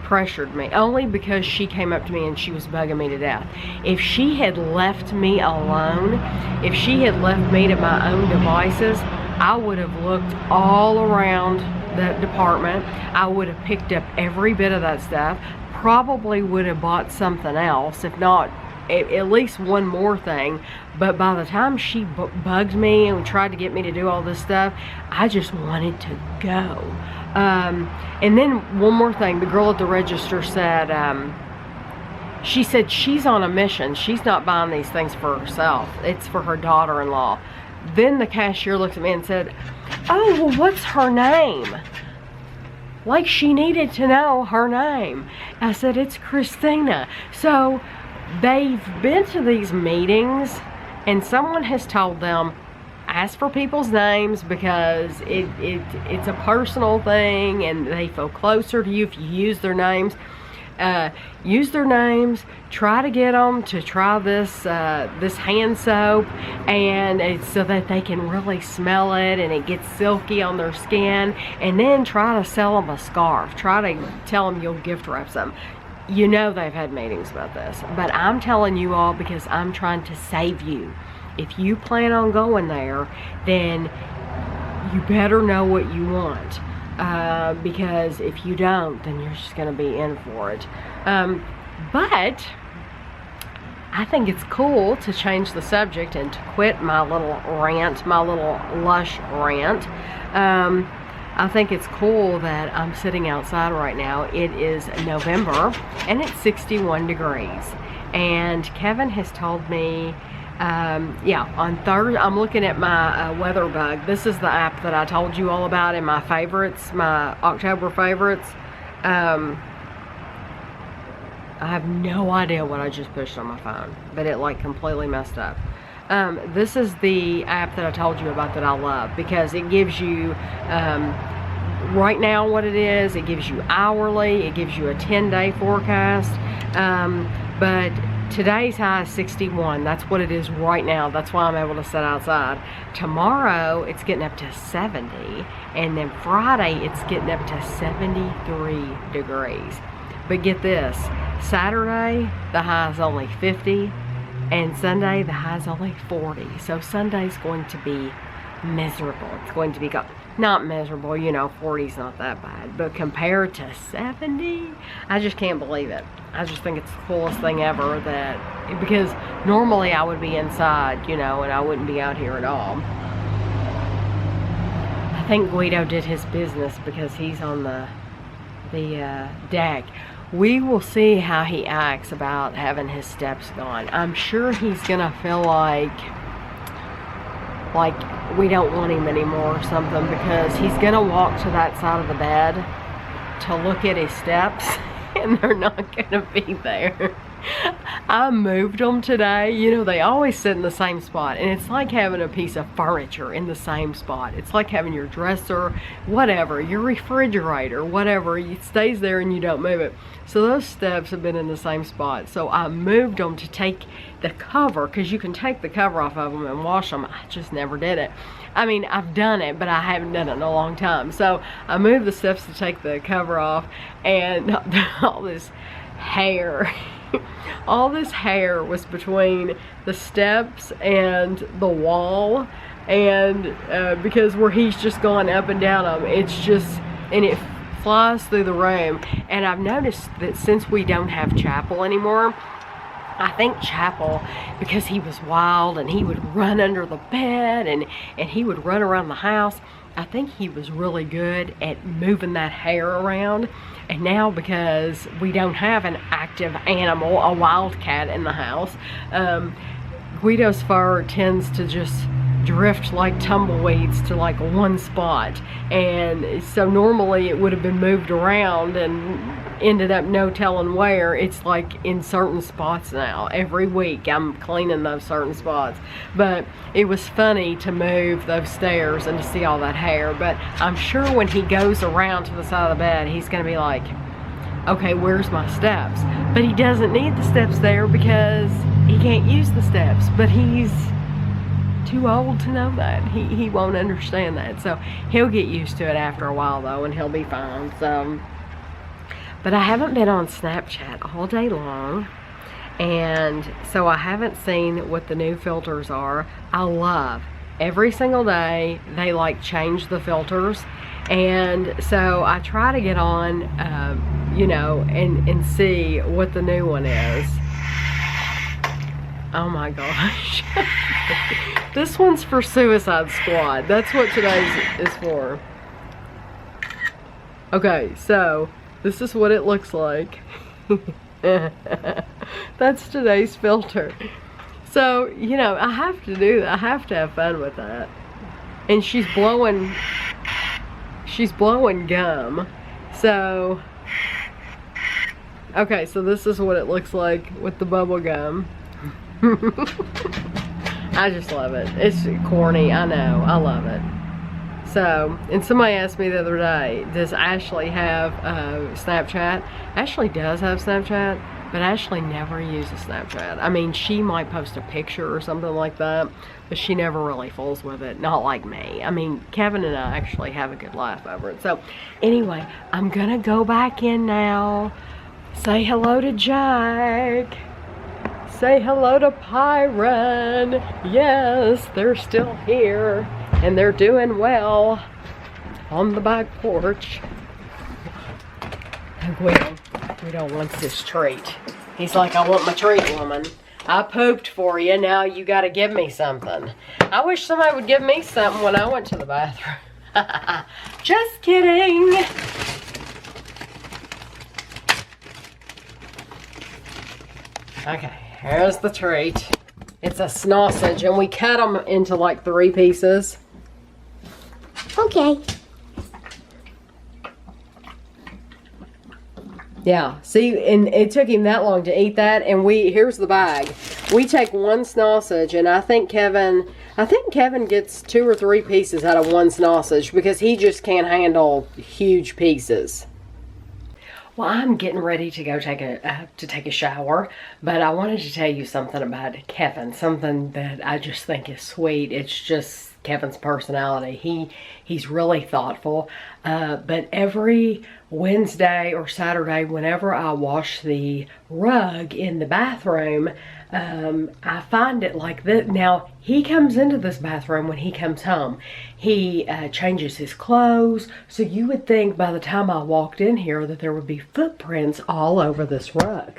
pressured me, only because she came up to me and she was bugging me to death. If she had left me alone, if she had left me to my own devices, I would have looked all around that department. I would have picked up every bit of that stuff, probably would have bought something else, if not at least one more thing. But by the time she bugged me and tried to get me to do all this stuff, I just wanted to go. And then one more thing, the girl at the register said, she said she's on a mission. She's not buying these things for herself. It's for her daughter-in-law. Then the cashier looked at me and said, oh, well, what's her name? Like she needed to know her name. I said, it's Christina. So they've been to these meetings, and someone has told them, ask for people's names, because it's a personal thing and they feel closer to you if you use their names. Use their names, try to get them to try this hand soap, and it's so that they can really smell it and it gets silky on their skin. And then try to sell them a scarf, try to tell them you'll gift wrap some. You know, they've had meetings about this, but I'm telling you all because I'm trying to save you. If you plan on going there, then you better know what you want. Because if you don't, then you're just going to be in for it. But I think it's cool to change the subject and to quit my little rant, my little Lush rant. I think it's cool that I'm sitting outside right now. It is November and it's 61 degrees. And Kevin has told me, yeah, on Thursday, I'm looking at my weather bug. This is the app that I told you all about in my favorites, my October favorites. I have no idea what I just pushed on my phone, but it like completely messed up. This is the app that I told you about that I love, because it gives you right now what it is. It gives you hourly, it gives you a 10-day forecast, but today's high is 61. That's what it is right now. That's why I'm able to sit outside. Tomorrow it's getting up to 70, and then Friday it's getting up to 73 degrees. But get this, Saturday the high is only 50, and Sunday the high is only 40. So Sunday's going to be miserable. It's going to be not miserable, you know, 40's not that bad, but compared to 70, I just can't believe it. I just think it's the coolest thing ever, that because normally I would be inside, you know, and I wouldn't be out here at all. I think Guido did his business because he's on the deck. We will see how he acts about having his steps gone. I'm sure he's gonna feel like we don't want him anymore or something, because he's gonna walk to that side of the bed to look at his steps and they're not gonna be there. I moved them today. You know, they always sit in the same spot, and it's like having a piece of furniture in the same spot. It's like having your dresser, whatever, your refrigerator, whatever, it stays there and you don't move it. So those steps have been in the same spot. So I moved them to take the cover, because you can take the cover off of them and wash them. I just never did it. I mean, I've done it, but I haven't done it in a long time. So I moved the steps to take the cover off, and all this hair all this hair was between the steps and the wall, and because where he's just gone up and down them, it's just, and it flies through the room. And I've noticed that since we don't have Chapel anymore, I think Chapel, because he was wild and he would run under the bed and he would run around the house, I think he was really good at moving that hair around. And now, because we don't have an active animal, a wildcat in the house, Guido's fur tends to just drift like tumbleweeds to like one spot. And so normally it would have been moved around and ended up no telling where. It's like in certain spots now. Every week I'm cleaning those certain spots. But it was funny to move those stairs and to see all that hair. But I'm sure when he goes around to the side of the bed, he's going to be like, okay, where's my steps? But he doesn't need the steps there because he can't use the steps. But he's too old to know that. He won't understand that. So he'll get used to it after a while though, and he'll be fine. So, but I haven't been on Snapchat all day long, and so I haven't seen what the new filters are. I love every single day they like change the filters, and so I try to get on you know, and see what the new one is. Oh my gosh. This one's for Suicide Squad. That's what today's is for. Okay, so this is what it looks like. That's today's filter. So, you know, I have to do that. I have to have fun with that. And she's blowing gum. So, okay, so this is what it looks like with the bubble gum. I just love it. It's corny, I know. I love it. So, and somebody asked me the other day, does Ashley have Snapchat? Ashley does have Snapchat, but Ashley never uses Snapchat. I mean, she might post a picture or something like that, but she never really fools with it. Not like me. I mean, Kevin and I actually have a good laugh over it. So, anyway, I'm gonna go back in now. Say hello to Jack. Say hello to Pyron. Yes, they're still here. And they're doing well on the back porch. And Guido wants this treat. He's like, I want my treat, woman. I pooped for you, now you gotta give me something. I wish somebody would give me something when I went to the bathroom. Just kidding. Okay, here's the treat. It's a sausage, and we cut them into like 3 pieces. Okay. Yeah, see, and it took him that long to eat that, and here's the bag. We take one sausage, and I think Kevin gets 2 or 3 pieces out of one sausage because he just can't handle huge pieces. Well, I'm getting ready to go take a shower, but I wanted to tell you something about Kevin, something that I just think is sweet. It's just Kevin's personality. He's really thoughtful, but every Wednesday or Saturday, whenever I wash the rug in the bathroom, I find it like this. Now, he comes into this bathroom when he comes home. He changes his clothes, so you would think by the time I walked in here that there would be footprints all over this rug.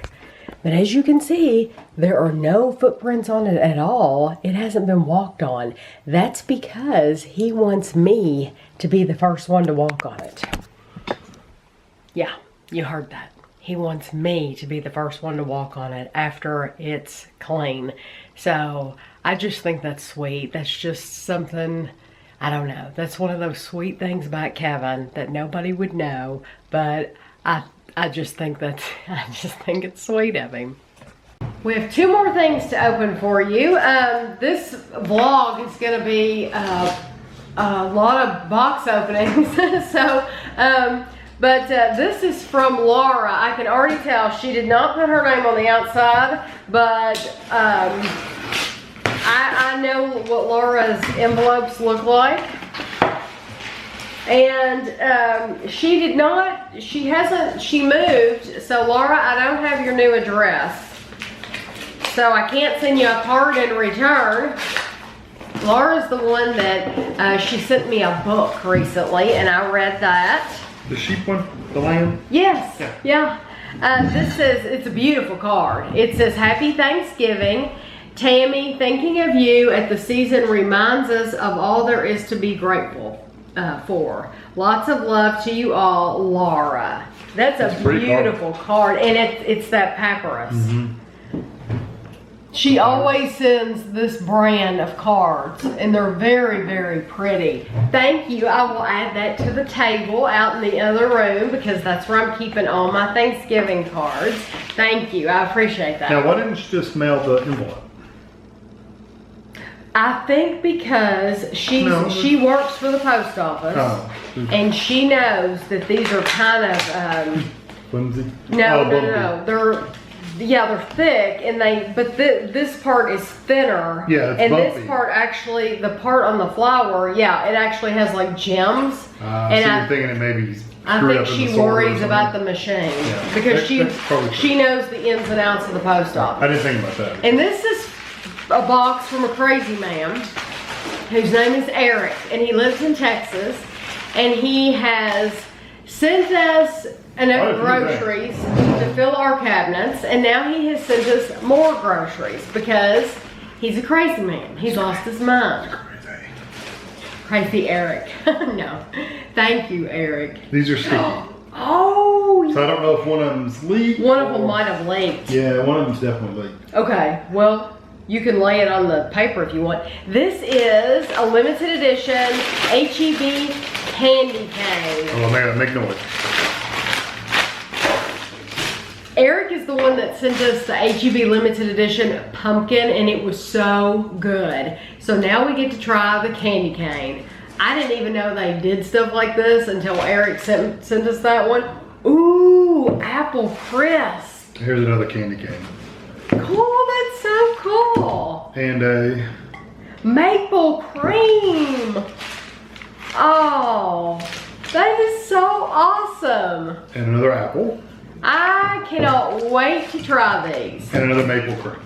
But as you can see, there are no footprints on it at all. It hasn't been walked on. That's because he wants me to be the first one to walk on it. Yeah, you heard that. He wants me to be the first one to walk on it after it's clean. So I just think that's sweet. That's just something, I don't know. That's one of those sweet things about Kevin that nobody would know, but I just think it's sweet of him. We have 2 more things to open for you. This vlog is going to be a lot of box openings. But this is from Laura. I can already tell she did not put her name on the outside, but I know what Laura's envelopes look like. And she moved, so Laura, I don't have your new address. So I can't send you a card in return. Laura's the one that, she sent me a book recently, and I read that. The sheep one? The lamb? Yes. Yeah. This says, it's a beautiful card. It says, Happy Thanksgiving. Tami, thinking of you at the season reminds us of all there is to be grateful for. Lots of love to you all, Laura. That's a beautiful card. And it's that papyrus. Mm-hmm. She always sends this brand of cards, and they're very, very pretty. Thank you. I will add that to the table out in the other room because that's where I'm keeping all my Thanksgiving cards. Thank you. I appreciate that. Now, why didn't you just mail the envelope? I think because she works for the post office, and she knows that these are kind of flimsy. No. They're thick, and this part is thinner. Yeah, it's and bumpy. This part actually, the part on the flower, it actually has like gems. And you're thinking it maybe. I think she worries about the machine because she knows the ins and outs of the post office. I didn't think about that. And this is a box from a crazy man whose name is Eric, and he lives in Texas, and he has sent us enough groceries to fill our cabinets, and now he has sent us more groceries because he's a crazy man. He's lost his mind. Crazy Eric. No. Thank you, Eric. These are sticky. Oh. So I don't know if one of them's leaked. One of them might have leaked. Yeah, one of them's definitely leaked. Okay, well, you can lay it on the paper if you want. This is a limited edition H-E-B candy cane. Oh, man, make noise. Eric is the one that sent us the H-E-B limited edition pumpkin, and it was so good. So now we get to try the candy cane. I didn't even know they did stuff like this until Eric sent us that one. Ooh, apple crisp. Here's another candy cane. Cool, that's so cool. And a maple cream. Oh, that is so awesome. And another apple. I cannot wait to try these. And another maple cream.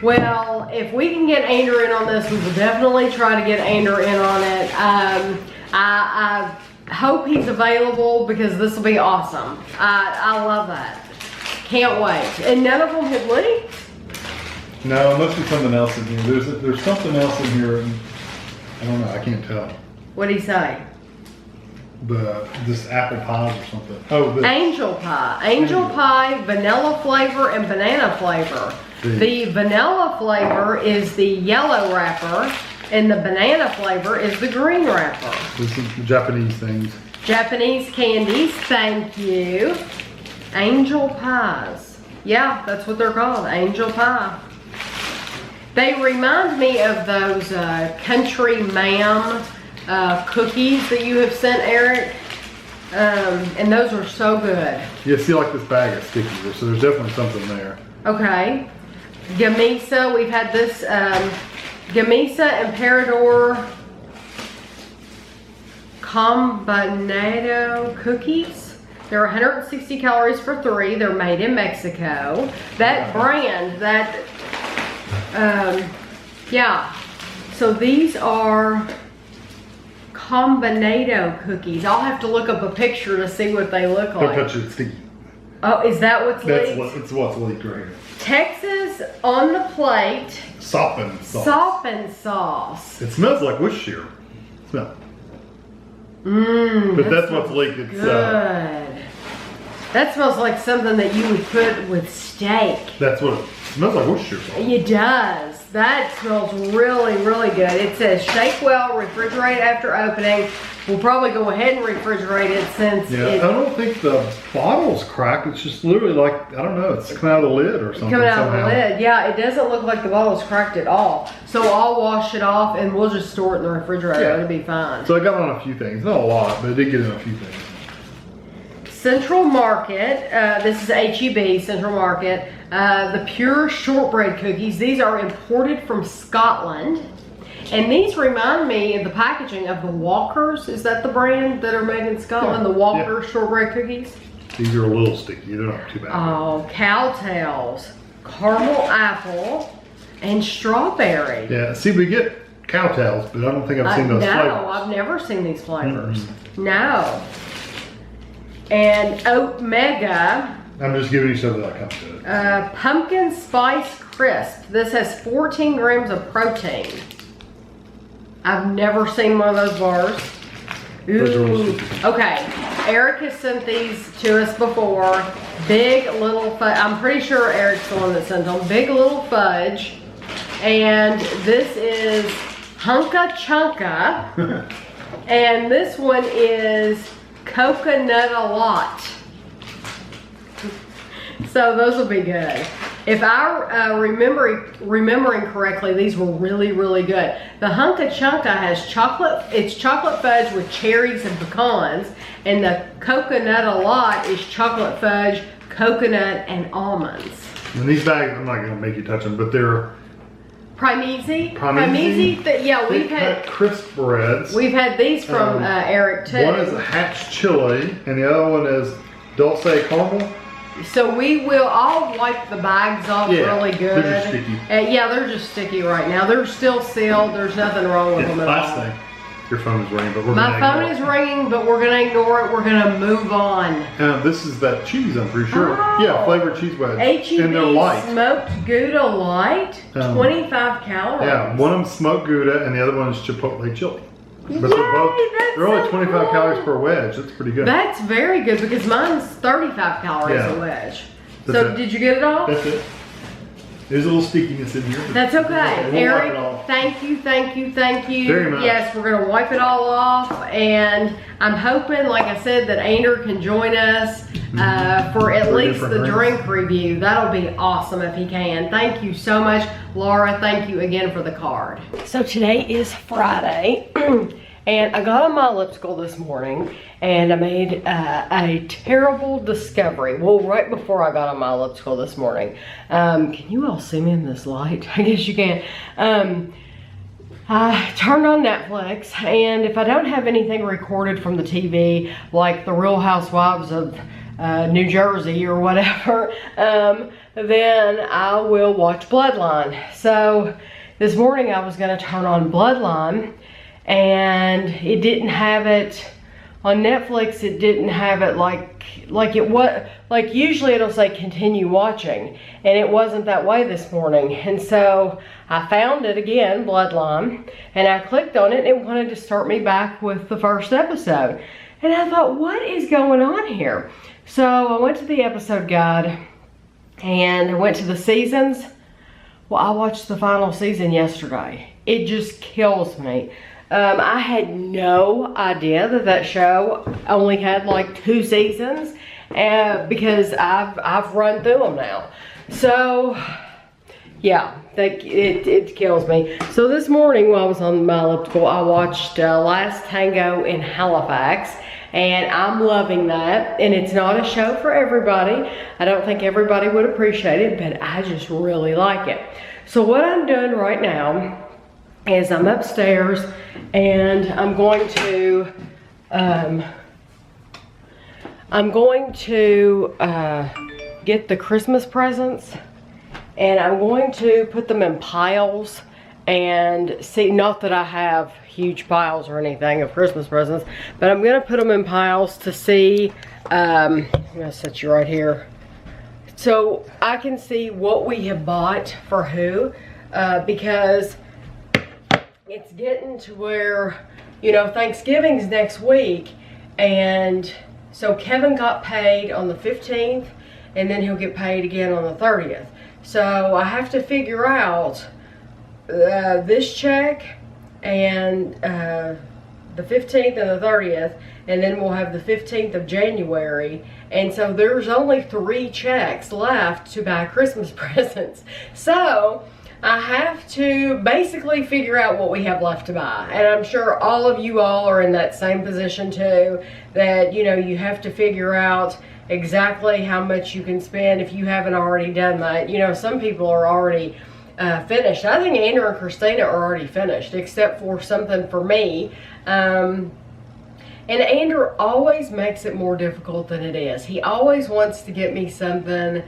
Well, if we can get Ander in on this, we will definitely try to get Ander in on it. I hope he's available because this will be awesome. I love that. Can't wait. And none of them have leaked? No, it must be something else in here. There's something else in here. And I don't know. I can't tell. What did he say? This apple pies or something. Oh, this. Angel pie. Angel pie, vanilla flavor, and banana flavor. The vanilla flavor is the yellow wrapper, and the banana flavor is the green wrapper. This is Japanese things. Japanese candies, thank you. Angel pies. Yeah, that's what they're called, angel pie. They remind me of those Country Ma'am cookies that you have sent, Eric. And those are so good. Yeah, see like this bag of stickies, so there's definitely something there. Okay. Gamesa, we've had this Gamesa Emperador Combinado cookies. They're 160 calories for 3. They're made in Mexico. That brand, that, yeah. So these are Combinado cookies. I'll have to look up a picture to see what they look like. Don't touch it, sticky. Oh, is that what's leaked? It's what's leaked right here. Texas on the plate. Soppin' sauce. Soppin' sauce. It smells like Worcestershire. Smell. Mmm. But that's what's leaked. It's good. That smells like something that you would put with steak. That's what it smells like. Worcestershire sauce. It does. That smells really, really good. It says shake well, refrigerate after opening. We'll probably go ahead and refrigerate it since I don't think the bottle's cracked. It's just literally like, I don't know, it's coming out of the lid or something. Coming out of the lid. Yeah, it doesn't look like the bottle's cracked at all. So I'll wash it off and we'll just store it in the refrigerator. Yeah. It'll be fine. So I got on a few things. Not a lot, but I did get in a few things. Central Market, this is HEB, Central Market. The pure shortbread cookies. These are imported from Scotland. And these remind me in the packaging of the Walkers. Is that the brand that are made in Scotland? Yeah. The Walker shortbread cookies? These are a little sticky. They're not too bad. Oh, cowtails, caramel apple, and strawberry. Yeah, see, we get cowtails, but I don't think I've seen those flavors. No, I've never seen these flavors. No. And Oat Mega. I'm just giving you something that comes to it. Pumpkin Spice Crisp. This has 14 grams of protein. I've never seen one of those bars. Ooh. Okay, Eric has sent these to us before. Big Little Fudge. I'm pretty sure Eric's the one that sent them. Big Little Fudge. And this is Hunka Chunka. And this one is Coconut a Lot. So those will be good. If I remembering correctly, these were really, really good. The Hunka Chunka has chocolate, it's chocolate fudge with cherries and pecans, and the Coconut a Lot is chocolate fudge, coconut, and almonds. And these bags, I'm not gonna make you touch them, but they're Primese? Yeah, we've had crisp breads. We've had these from Eric too. One is a hatch chili, and the other one is dulce caramel. So I'll wipe the bags off really good. They're just sticky. Yeah, they're just sticky right now. They're still sealed. There's nothing wrong with them at last all. thing. Your phone is ringing, but we're My phone is ringing, but we're gonna ignore it. We're gonna move on. This is that cheese, I'm pretty sure. Oh. Yeah, flavored cheese wedge. HEB and they're light. smoked Gouda light, 25 calories. Yeah, one of them smoked Gouda, and the other one is chipotle chili. But Yay, they're only 25 calories per wedge. That's pretty good. That's very good because mine's 35 calories a wedge. So did you get it all? That's it. There's a little stickiness in here. That's okay. We'll Eric, wipe it off. thank you. Very much. Yes, we're going to wipe it all off. And I'm hoping, like I said, that Ander can join us for at least the drink review. That'll be awesome if he can. Thank you so much, Laura. Thank you again for the card. So today is Friday. And I got on my elliptical this morning and I made a terrible discovery. Well, right before I got on my elliptical this morning. Can you all see me in this light? I guess you can. I turned on Netflix, and if I don't have anything recorded from the TV, like The Real Housewives of New Jersey or whatever, then I will watch Bloodline. So this morning I was gonna turn on Bloodline, and it didn't have it on Netflix. It didn't have it like it was, like usually it'll say continue watching, and it wasn't that way this morning. And so I found it again, Bloodline, and I clicked on it and it wanted to start me back with the first episode. And I thought, what is going on here? So I went to the episode guide and I went to the seasons. Well, I watched the final season yesterday. It just kills me. I had no idea that show only had like 2 seasons, because I've run through them now. So yeah, it kills me. So this morning while I was on my elliptical, I watched Last Tango in Halifax, and I'm loving that. And it's not a show for everybody. I don't think everybody would appreciate it, but I just really like it. So what I'm doing right now is I'm upstairs, and I'm going to get the Christmas presents, and I'm going to put them in piles and see, not that I have huge piles or anything of Christmas presents, but I'm gonna put them in piles to see, I'm gonna set you right here, so I can see what we have bought for who, because it's getting to where, you know, Thanksgiving's next week, and so Kevin got paid on the 15th, and then he'll get paid again on the 30th. So I have to figure out this check and the 15th and the 30th, and then we'll have the 15th of January. And so there's only 3 checks left to buy Christmas presents. So I have to basically figure out what we have left to buy. And I'm sure all of you all are in that same position too, that, you know, you have to figure out exactly how much you can spend if you haven't already done that. You know, some people are already finished. I think Andrew and Christina are already finished, except for something for me. And Andrew always makes it more difficult than it is. He always wants to get me something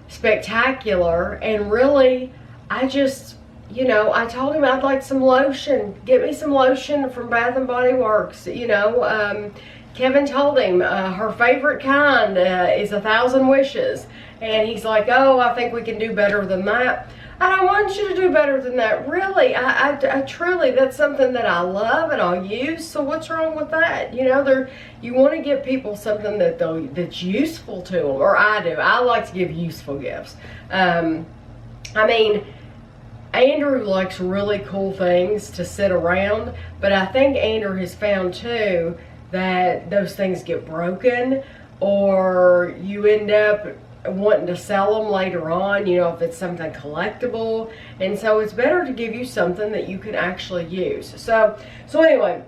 spectacular, and really, I just, you know, I told him I'd like some lotion. Get me some lotion from Bath and Body Works, you know. Kevin told him her favorite kind is 1,000 Wishes. And he's like, oh, I think we can do better than that. I don't want you to do better than that. Really, I truly, that's something that I love and I'll use. So what's wrong with that? You know, you want to give people something that's useful to them. Or I do. I like to give useful gifts. I mean, Andrew likes really cool things to sit around. But I think Andrew has found too that those things get broken, or you end up wanting to sell them later on, you know, if it's something collectible. And so it's better to give you something that you can actually use. So anyway,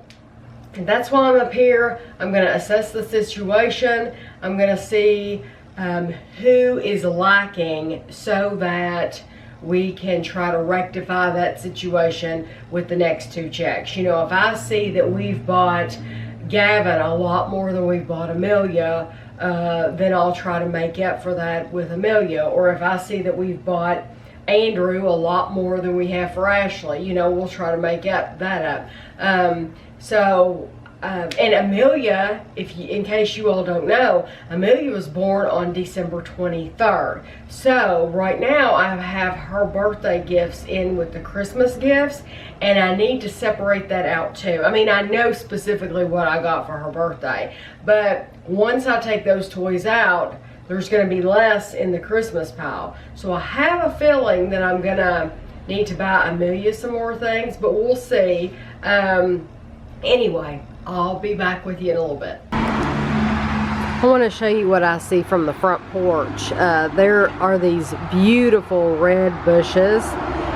that's why I'm up here. I'm going to assess the situation. I'm going to see who is lacking, so that we can try to rectify that situation with the next 2 checks. You know, if I see that we've bought Gavin a lot more than we've bought Amelia, then I'll try to make up for that with Amelia. Or if I see that we've bought Andrew a lot more than we have for Ashley, you know, we'll try to make that up. And Amelia, in case you all don't know, Amelia was born on December 23rd. So right now I have her birthday gifts in with the Christmas gifts, and I need to separate that out too. I mean, I know specifically what I got for her birthday, but once I take those toys out, there's going to be less in the Christmas pile. So I have a feeling that I'm going to need to buy Amelia some more things, but we'll see. Anyway, I'll be back with you in a little bit. I want to show you what I see from the front porch. There are these beautiful red bushes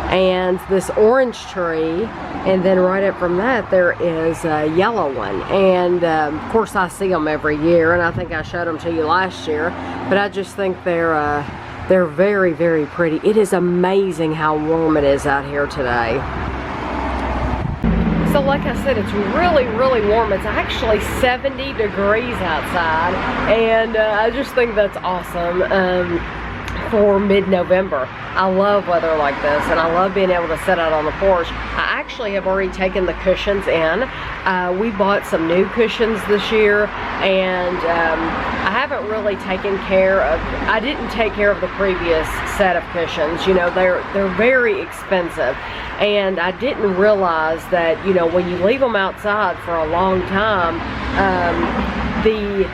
and this orange tree, and then right up from that there is a yellow one. And of course I see them every year, and I think I showed them to you last year, but I just think they're very, very pretty. It is amazing how warm it is out here today. So like I said, it's really, really warm. It's actually 70 degrees outside, and I just think that's awesome for mid-November. I love weather like this, and I love being able to sit out on the porch. I actually have already taken the cushions in. We bought some new cushions this year, and I haven't really taken care of, I didn't take care of the previous set of cushions. You know, they're very expensive. And I didn't realize that, you know, when you leave them outside for a long time, the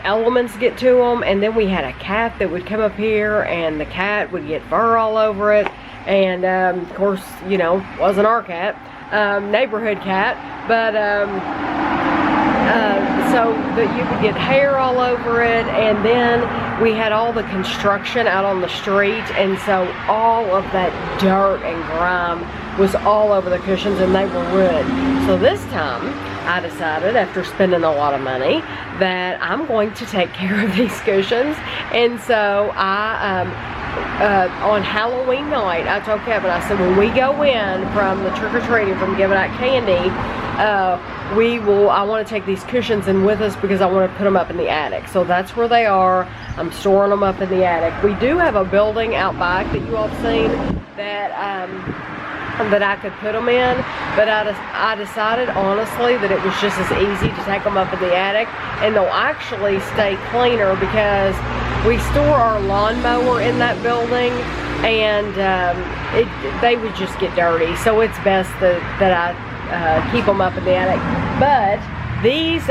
elements get to them. And then we had a cat that would come up here, and the cat would get fur all over it. And of course, you know, wasn't our cat, neighborhood cat. But so so that you would get hair all over it. And then we had all the construction out on the street, and so all of that dirt and grime was all over the cushions, and they were ruined. So this time I decided, after spending a lot of money, that I'm going to take care of these cushions. And so I on Halloween night, I told Kevin, I said, when we go in from the trick-or-treating, from giving out candy, I want to take these cushions in with us because I want to put them up in the attic. So that's where they are. I'm storing them up in the attic. We do have a building out back that you all have seen that I could put them in, but I decided honestly that it was just as easy to take them up in the attic, and they'll actually stay cleaner because we store our lawnmower in that building, and they would just get dirty. So it's best that I keep them up in the attic. But these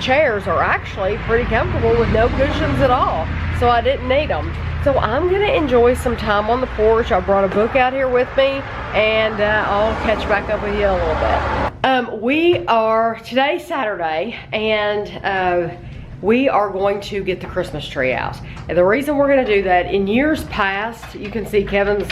chairs are actually pretty comfortable with no cushions at all, so I didn't need them. So I'm gonna enjoy some time on the porch. I brought a book out here with me, and I'll catch back up with you a little bit. Today's Saturday, and we are going to get the Christmas tree out. And the reason we're gonna do that, in years past, you can see Kevin's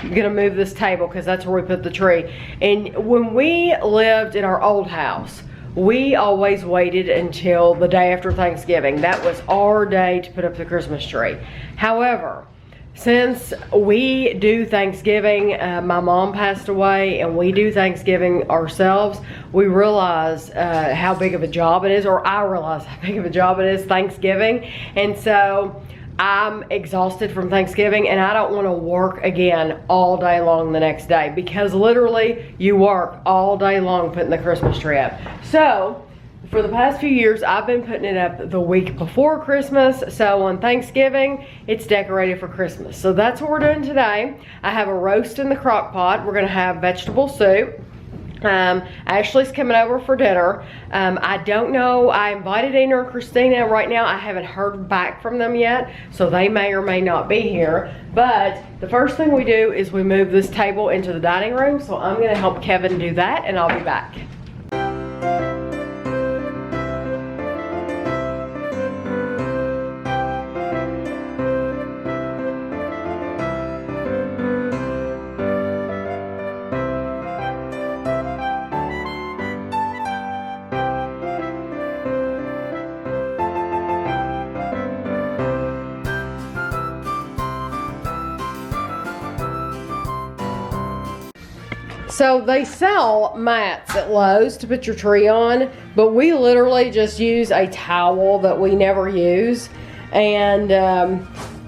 gonna move this table because that's where we put the tree. And when we lived in our old house, we always waited until the day after Thanksgiving. That was our day to put up the Christmas tree. However, since we do Thanksgiving, my mom passed away, and we do Thanksgiving ourselves, we realize how big of a job it is, or I realize how big of a job it is, Thanksgiving. And so I'm exhausted from Thanksgiving, and I don't want to work again all day long the next day, because literally you work all day long putting the Christmas tree up. So for the past few years, I've been putting it up the week before Christmas. So on Thanksgiving, it's decorated for Christmas. So that's what we're doing today. I have a roast in the crock pot. We're gonna have vegetable soup. Ashley's coming over for dinner. I don't know, I invited Ina and Christina. Right now I haven't heard back from them yet, so they may or may not be here. But the first thing we do is we move this table into the dining room, so I'm gonna help Kevin do that, and I'll be back. So they sell mats at Lowe's to put your tree on, but we literally just use a towel that we never use, and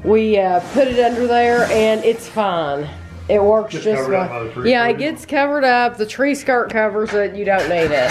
we put it under there, and it's fine. It works just fine. Yeah, it gets covered up. The tree skirt covers it. You don't need it.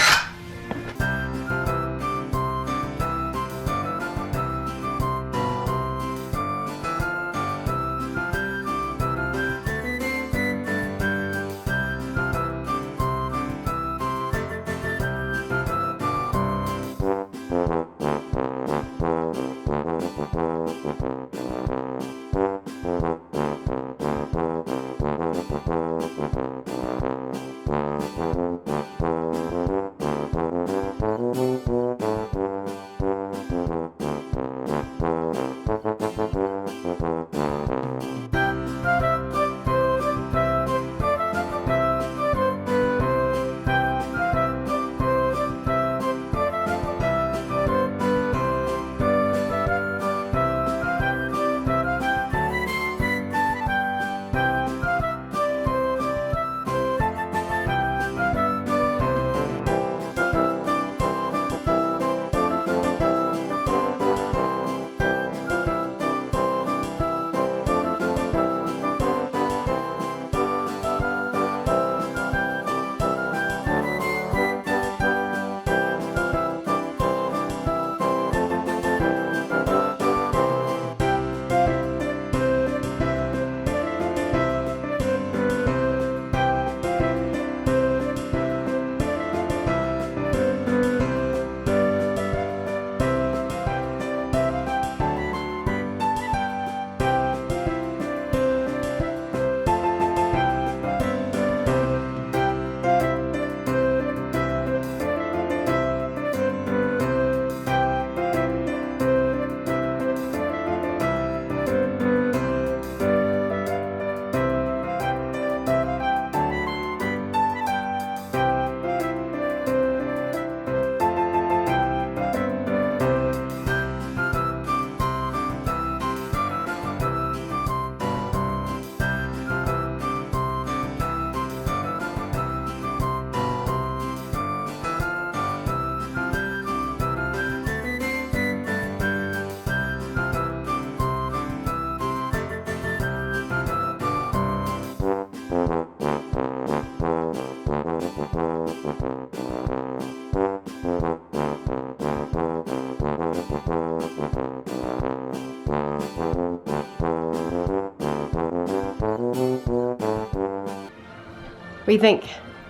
do you think?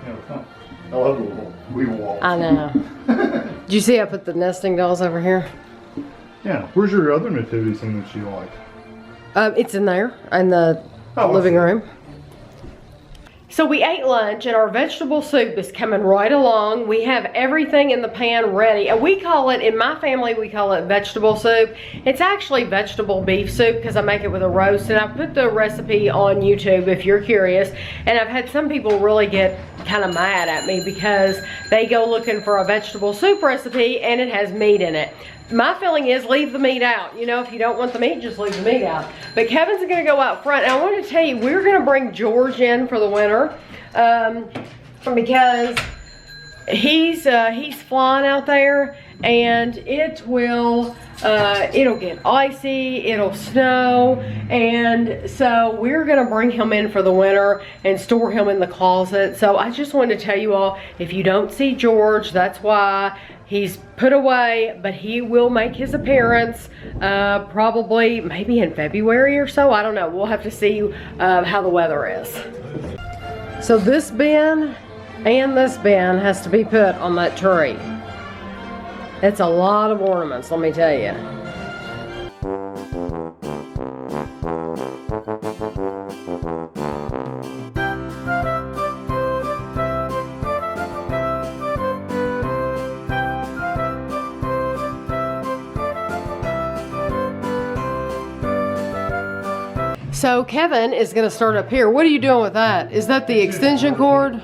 Yeah, I love the little wheel walls. I know. Did you see I put the nesting dolls over here? Yeah. Where's your other nativity scene that you like? It's in there, in the living room. So we ate lunch and our vegetable soup is coming right along. We have everything in the pan ready. And we call it, in my family, we call it vegetable soup. It's actually vegetable beef soup because I make it with a roast. And I put the recipe on YouTube if you're curious. And I've had some people really get kind of mad at me because they go looking for a vegetable soup recipe and it has meat in it. My feeling is leave the meat out. You know, if you don't want the meat, just leave the meat out. But Kevin's gonna go out front. And I want to tell you, we're gonna bring George in for the winter because he's flying out there and it will, it'll get icy, it'll snow. And so we're gonna bring him in for the winter and store him in the closet. So I just wanted to tell you all, if you don't see George, that's why. He's put away, but he will make his appearance probably maybe in February or so. I don't know. We'll have to see how the weather is. So this bin and this bin has to be put on that tree. It's a lot of ornaments, let me tell you. So Kevin is going to start up here. What are you doing with that? Is that the extension cord?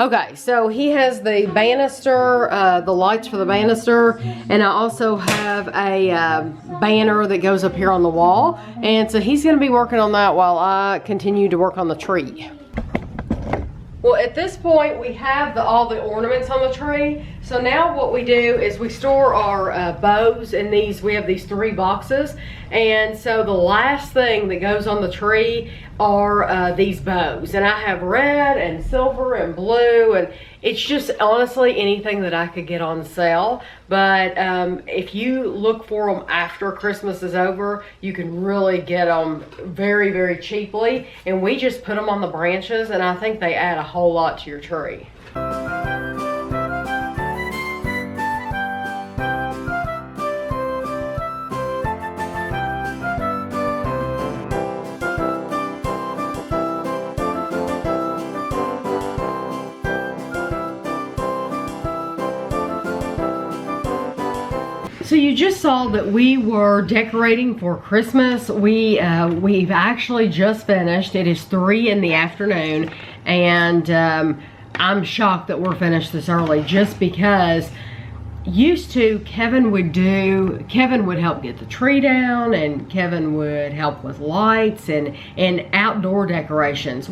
Okay, so he has the banister, the lights for the banister, and I also have a banner that goes up here on the wall. And so he's going to be working on that while I continue to work on the tree. Well, at this point, we have all the ornaments on the tree. So now what we do is we store our bows in these. We have these 3 boxes. And so the last thing that goes on the tree are these bows. And I have red and silver and blue. And it's just honestly anything that I could get on sale. But if you look for them after Christmas is over, you can really get them very, very cheaply. And we just put them on the branches, and I think they add a whole lot to your tree. So you just saw that we were decorating for Christmas. We've actually just finished. It is 3 in the afternoon, and I'm shocked that we're finished this early just because used to Kevin would help get the tree down, and Kevin would help with lights and outdoor decorations.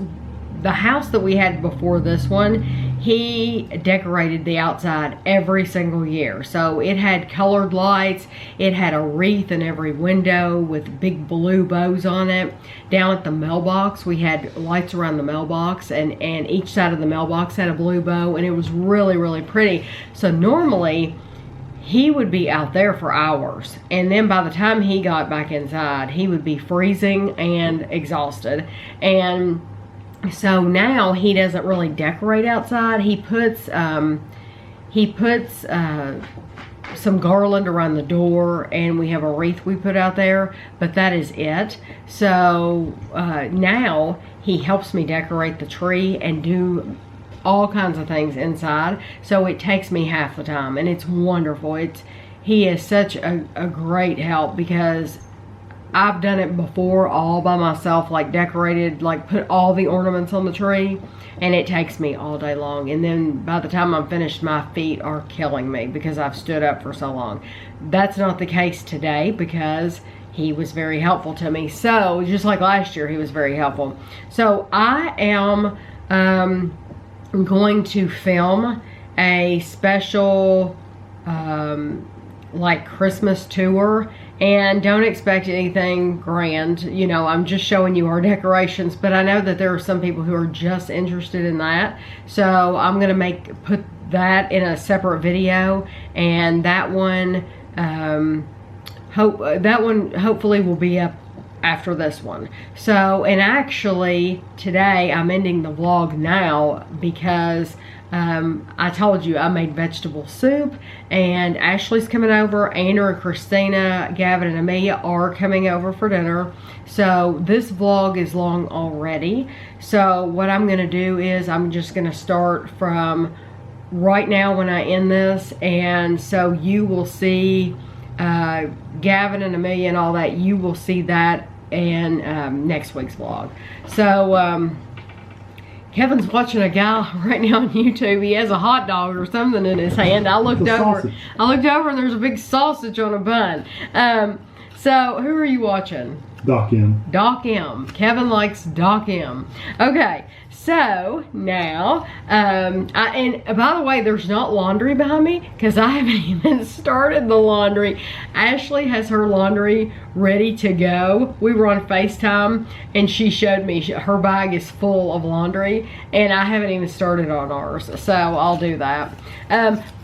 The house that we had before this one, he decorated the outside every single year. So it had colored lights, it had a wreath in every window with big blue bows on it. Down at the mailbox, we had lights around the mailbox, and each side of the mailbox had a blue bow, and it was really, really pretty. So normally, he would be out there for hours, and then by the time he got back inside, he would be freezing and exhausted. And so now he doesn't really decorate outside. He puts some garland around the door, and we have a wreath we put out there, but that is it. So now he helps me decorate the tree and do all kinds of things inside. So it takes me half the time, and it's wonderful. He is such a great help because I've done it before all by myself, like decorated, like put all the ornaments on the tree, and it takes me all day long. And then by the time I'm finished, my feet are killing me because I've stood up for so long. That's not the case today because he was very helpful to me. So just like last year, he was very helpful. So I am going to film a special like Christmas tour. And don't expect anything grand, you know, I'm just showing you our decorations, but I know that there are some people who are just interested in that. So I'm gonna put that in a separate video, and that one hopefully will be up after this one. So, and actually today I'm ending the vlog now because I told you I made vegetable soup, and Ashley's coming over. Andrew and Christina, Gavin and Amelia are coming over for dinner. So this vlog is long already. So what I'm gonna do is I'm just gonna start from right now when I end this, and so you will see Gavin and Amelia and all that. You will see that in next week's vlog. So Kevin's watching a guy right now on YouTube. He has a hot dog or something in his hand. I looked over and there's a big sausage on a bun. So who are you watching? Doc M. Doc M. Kevin likes Doc M. Okay, so now, and by the way, there's not laundry behind me because I haven't even started the laundry. Ashley has her laundry ready to go. We were on FaceTime and she showed me her bag is full of laundry, and I haven't even started on ours, so I'll do that.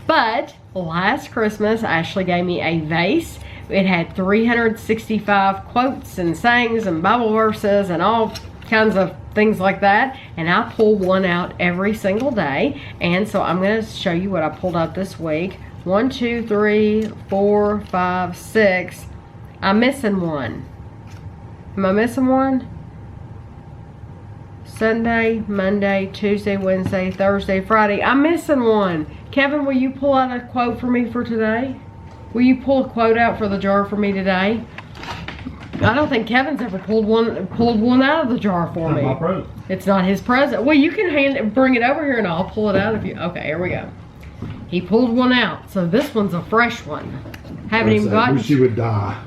But last Christmas, Ashley gave me a vase. It had 365 quotes and sayings and Bible verses and all kinds of things like that. And I pull one out every single day. And so I'm going to show you what I pulled out this week. 1, 2, 3, 4, 5, 6. I'm missing one. Am I missing one? Sunday, Monday, Tuesday, Wednesday, Thursday, Friday. I'm missing one. Kevin, will you pull out a quote for me for today? Will you pull a quote out for the jar for me today? I don't think Kevin's ever pulled one out of the jar for me. Not my present. It's not his present. Well, you can bring it over here and I'll pull it out if you. Okay, here we go. He pulled one out, so this one's a fresh one. Haven't even gotten. Wish you would die.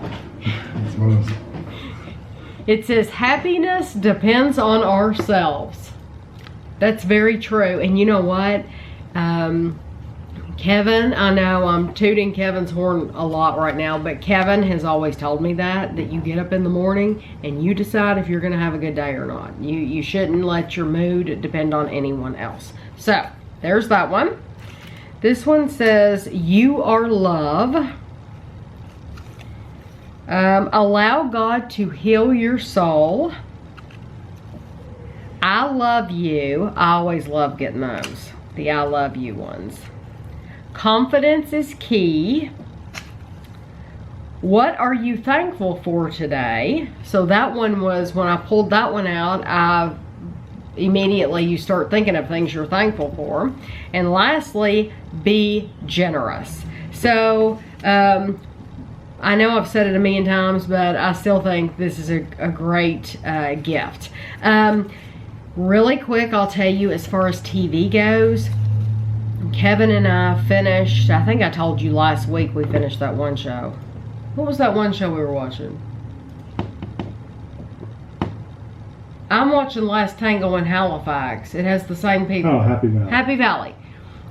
It says happiness depends on ourselves. That's very true, and you know what? Kevin, I know I'm tooting Kevin's horn a lot right now, but Kevin has always told me that you get up in the morning and you decide if you're going to have a good day or not. You shouldn't let your mood depend on anyone else. So, there's that one. This one says, you are love. Allow God to heal your soul. I love you. I always love getting those. The I love you ones. Confidence is key. What are you thankful for today? So that one was, when I pulled that one out, immediately you start thinking of things you're thankful for. And lastly, be generous. So I know I've said it a million times, but I still think this is a great gift. Really quick, I'll tell you, as far as TV goes, Kevin and I finished, I think I told you last week we finished that one show. What was that one show we were watching? I'm watching Last Tango in Halifax. It has the same people. Oh, Happy Valley. Happy Valley.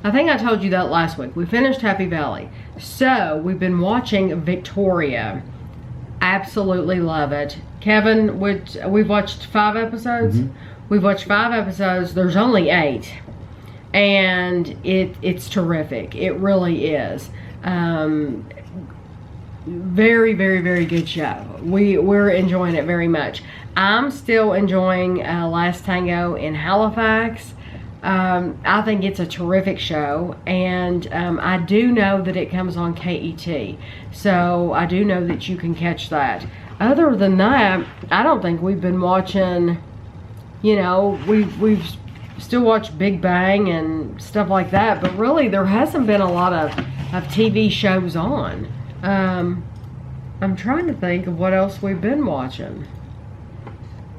I think I told you that last week. We finished Happy Valley. So, we've been watching Victoria. Absolutely love it. Kevin, we've watched 5 episodes? Mm-hmm. We've watched 5 episodes. There's only 8. And it's terrific. It really is. Very, very, very good show. We're enjoying it very much. I'm still enjoying Last Tango in Halifax. I think it's a terrific show, and I do know that it comes on KET, so I do know that you can catch that. Other than that, I don't think we've been watching, you know, we've still watched Big Bang and stuff like that, but really there hasn't been a lot of TV shows on. I'm trying to think of what else we've been watching.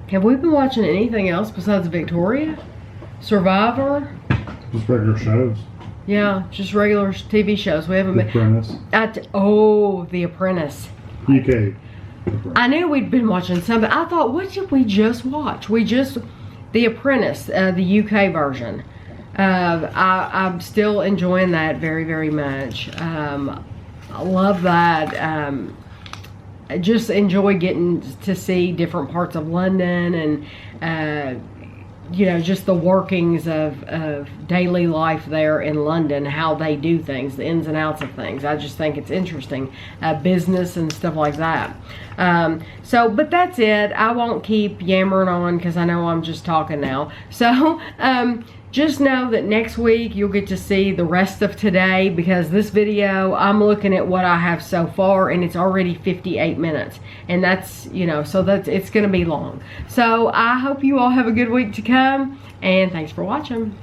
Have we been watching anything else besides Victoria? Survivor? Just regular shows. Yeah, just regular TV shows. We haven't been. The Apprentice. The Apprentice. UK. I knew we'd been watching some, but I thought, what did we just watch? The Apprentice, the UK version. I'm still enjoying that very, very much. I love that. I just enjoy getting to see different parts of London and you know, just the workings of daily life there in London, how they do things, the ins and outs of things. I just think it's interesting, business and stuff like that. But that's it. I won't keep yammering on because I know I'm just talking now. So just know that next week you'll get to see the rest of today, because this video, I'm looking at what I have so far and it's already 58 minutes. And that's, you know, so it's going to be long. So I hope you all have a good week to come, and thanks for watching.